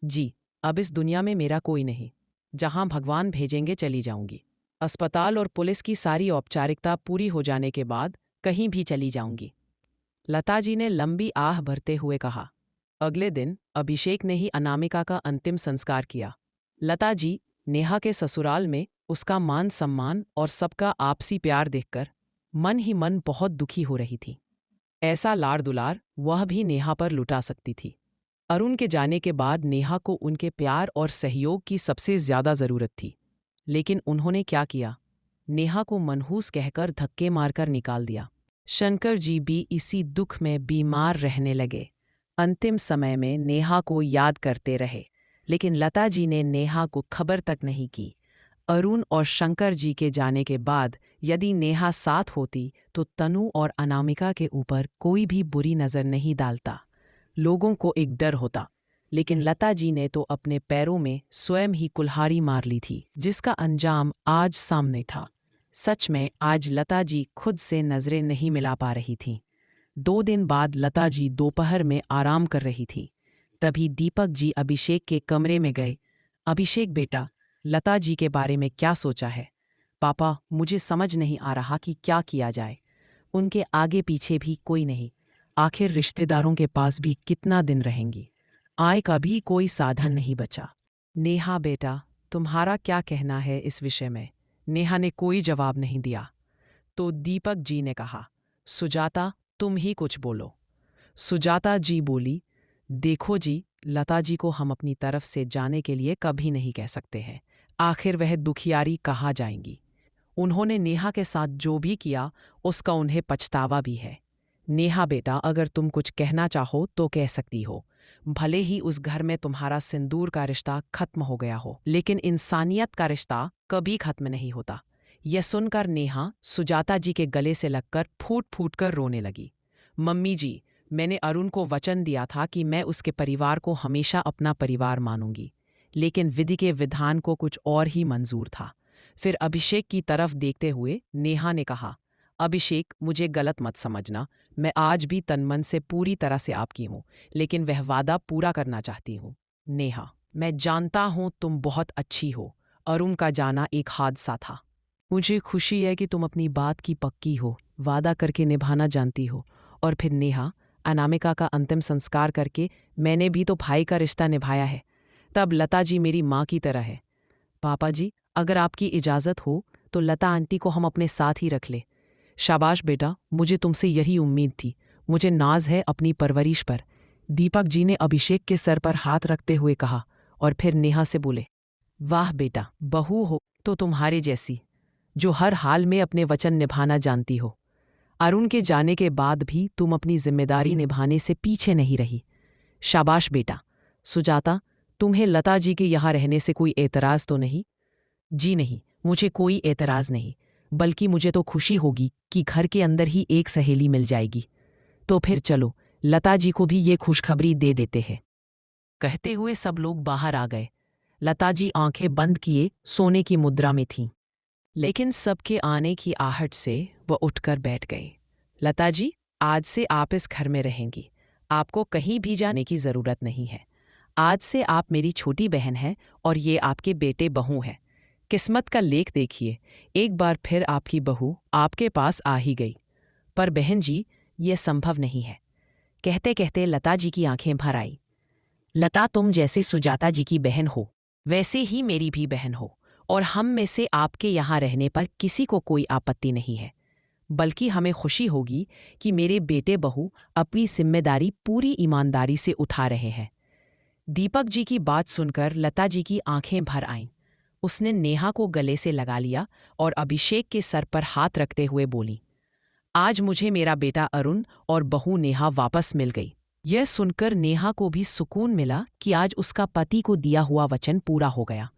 जी, अब इस दुनिया में मेरा कोई नहीं। जहां भगवान भेजेंगे चली जाऊंगी। अस्पताल और पुलिस की सारी औपचारिकता पूरी हो जाने के बाद कहीं भी चली जाऊंगी। लता जी ने लंबी आह भरते हुए कहा। अगले दिन अभिषेक ने ही अनामिका का अंतिम संस्कार किया। लता जी, नेहा के ससुराल में उसका मान सम्मान और सबका आपसी प्यार देखकर मन ही मन बहुत दुखी हो रही थी। ऐसा लाड़ दुलार वह भी नेहा पर लुटा सकती थी। अरुण के जाने के बाद नेहा को उनके प्यार और सहयोग की सबसे ज्यादा जरूरत थी, लेकिन उन्होंने क्या किया? नेहा को मनहूस कहकर धक्के मारकर निकाल दिया। शंकर जी भी इसी दुख में बीमार रहने लगे। अंतिम समय में नेहा को याद करते रहे, लेकिन लता जी ने नेहा को खबर तक नहीं की। अरुण और शंकर जी के जाने के बाद यदि नेहा साथ होती तो तनु और अनामिका के ऊपर कोई भी बुरी नज़र नहीं डालता। लोगों को एक डर होता, लेकिन लता जी ने तो अपने पैरों में स्वयं ही कुल्हाड़ी मार ली थी, जिसका अंजाम आज सामने था। सच में आज लता जी खुद से नजरें नहीं मिला पा रही थीं। 2 दिन बाद लता जी दोपहर में आराम कर रही थी। तभी दीपक जी अभिषेक के कमरे में गए। अभिषेक बेटा, लता जी के बारे में क्या सोचा है? पापा, मुझे समझ नहीं आ रहा कि क्या किया जाए। उनके आगे पीछे भी कोई नहीं। आखिर रिश्तेदारों के पास भी कितना दिन रहेंगी? आय का भी कोई साधन नहीं बचा। नेहा बेटा, तुम्हारा क्या कहना है इस विषय में? नेहा ने कोई जवाब नहीं दिया। तो दीपक जी ने कहा, सुजाता तुम ही कुछ बोलो। सुजाता जी बोली, देखो जी, लता जी को हम अपनी तरफ से जाने के लिए कभी नहीं कह सकते हैं। आखिर वह दुखियारी कहाँ जाएंगी? उन्होंने नेहा के साथ जो भी किया उसका उन्हें पछतावा भी है। नेहा बेटा, अगर तुम कुछ कहना चाहो तो कह सकती हो। भले ही उस घर में तुम्हारा सिंदूर का रिश्ता खत्म हो गया हो, लेकिन इंसानियत का रिश्ता कभी खत्म नहीं होता। यह सुनकर नेहा सुजाता जी के गले से लगकर फूट फूट कर रोने लगी। मम्मी जी, मैंने अरुण को वचन दिया था कि मैं उसके परिवार को हमेशा अपना परिवार मानूंगी, लेकिन विधि के विधान को कुछ और ही मंजूर था। फिर अभिषेक की तरफ देखते हुए नेहा ने कहा, अभिषेक, मुझे गलत मत समझना, मैं आज भी तनमन से पूरी तरह से आपकी हूँ, लेकिन वह वादा पूरा करना चाहती हूँ। नेहा, मैं जानता हूँ तुम बहुत अच्छी हो। अरुण का जाना एक हादसा था। मुझे खुशी है कि तुम अपनी बात की पक्की हो, वादा करके निभाना जानती हो। और फिर नेहा, अनामिका का अंतिम संस्कार करके मैंने भी तो भाई का रिश्ता निभाया है। तब लता जी मेरी माँ की तरह है। पापा जी, अगर आपकी इजाज़त हो तो लता आंटी को हम अपने साथ ही रख ले। शाबाश बेटा, मुझे तुमसे यही उम्मीद थी। मुझे नाज है अपनी परवरिश पर। दीपक जी ने अभिषेक के सर पर हाथ रखते हुए कहा, और फिर नेहा से बोले, वाह बेटा, बहू हो तो तुम्हारे जैसी, जो हर हाल में अपने वचन निभाना जानती हो। अरुण के जाने के बाद भी तुम अपनी जिम्मेदारी निभाने से पीछे नहीं रही। शाबाश बेटा। सुजाता, तुम्हें लता जी के यहाँ रहने से कोई एतराज़ तो नहीं? जी नहीं, मुझे कोई एतराज़ नहीं, बल्कि मुझे तो खुशी होगी कि घर के अंदर ही एक सहेली मिल जाएगी। तो फिर चलो, लता जी को भी ये खुशखबरी दे देते हैं। कहते हुए सब लोग बाहर आ गए। लता जी आंखें बंद किए सोने की मुद्रा में थीं, लेकिन सबके आने की आहट से वह उठकर बैठ गई। लता जी, आज से आप इस घर में रहेंगी। आपको कहीं भी जाने की ज़रूरत नहीं है। आज से आप मेरी छोटी बहन हैं और ये आपके बेटे बहू हैं। किस्मत का लेख देखिए, एक बार फिर आपकी बहू आपके पास आ ही गई। पर बहन जी, ये संभव नहीं है। कहते कहते लता जी की आंखें भर आई। लता, तुम जैसे सुजाता जी की बहन हो, वैसे ही मेरी भी बहन हो, और हम में से आपके यहाँ रहने पर किसी को कोई आपत्ति नहीं है। बल्कि हमें खुशी होगी कि मेरे बेटे बहू अपनी जिम्मेदारी पूरी ईमानदारी से उठा रहे हैं। दीपक जी की बात सुनकर लता जी की आंखें भर आईं। उसने नेहा को गले से लगा लिया और अभिषेक के सर पर हाथ रखते हुए बोली, आज मुझे मेरा बेटा अरुण और बहू नेहा वापस मिल गई। यह सुनकर नेहा को भी सुकून मिला कि आज उसका पति को दिया हुआ वचन पूरा हो गया।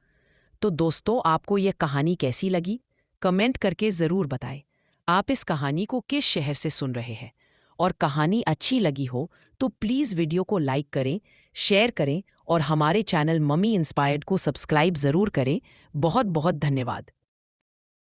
तो दोस्तों, आपको यह कहानी कैसी लगी? कमेंट करके ज़रूर बताएं। आप इस कहानी को किस शहर से सुन रहे हैं? और कहानी अच्छी लगी हो तो प्लीज़ वीडियो को लाइक करें, शेयर करें और हमारे चैनल मम्मी इंस्पायर्ड को सब्सक्राइब ज़रूर करें। बहुत बहुत धन्यवाद।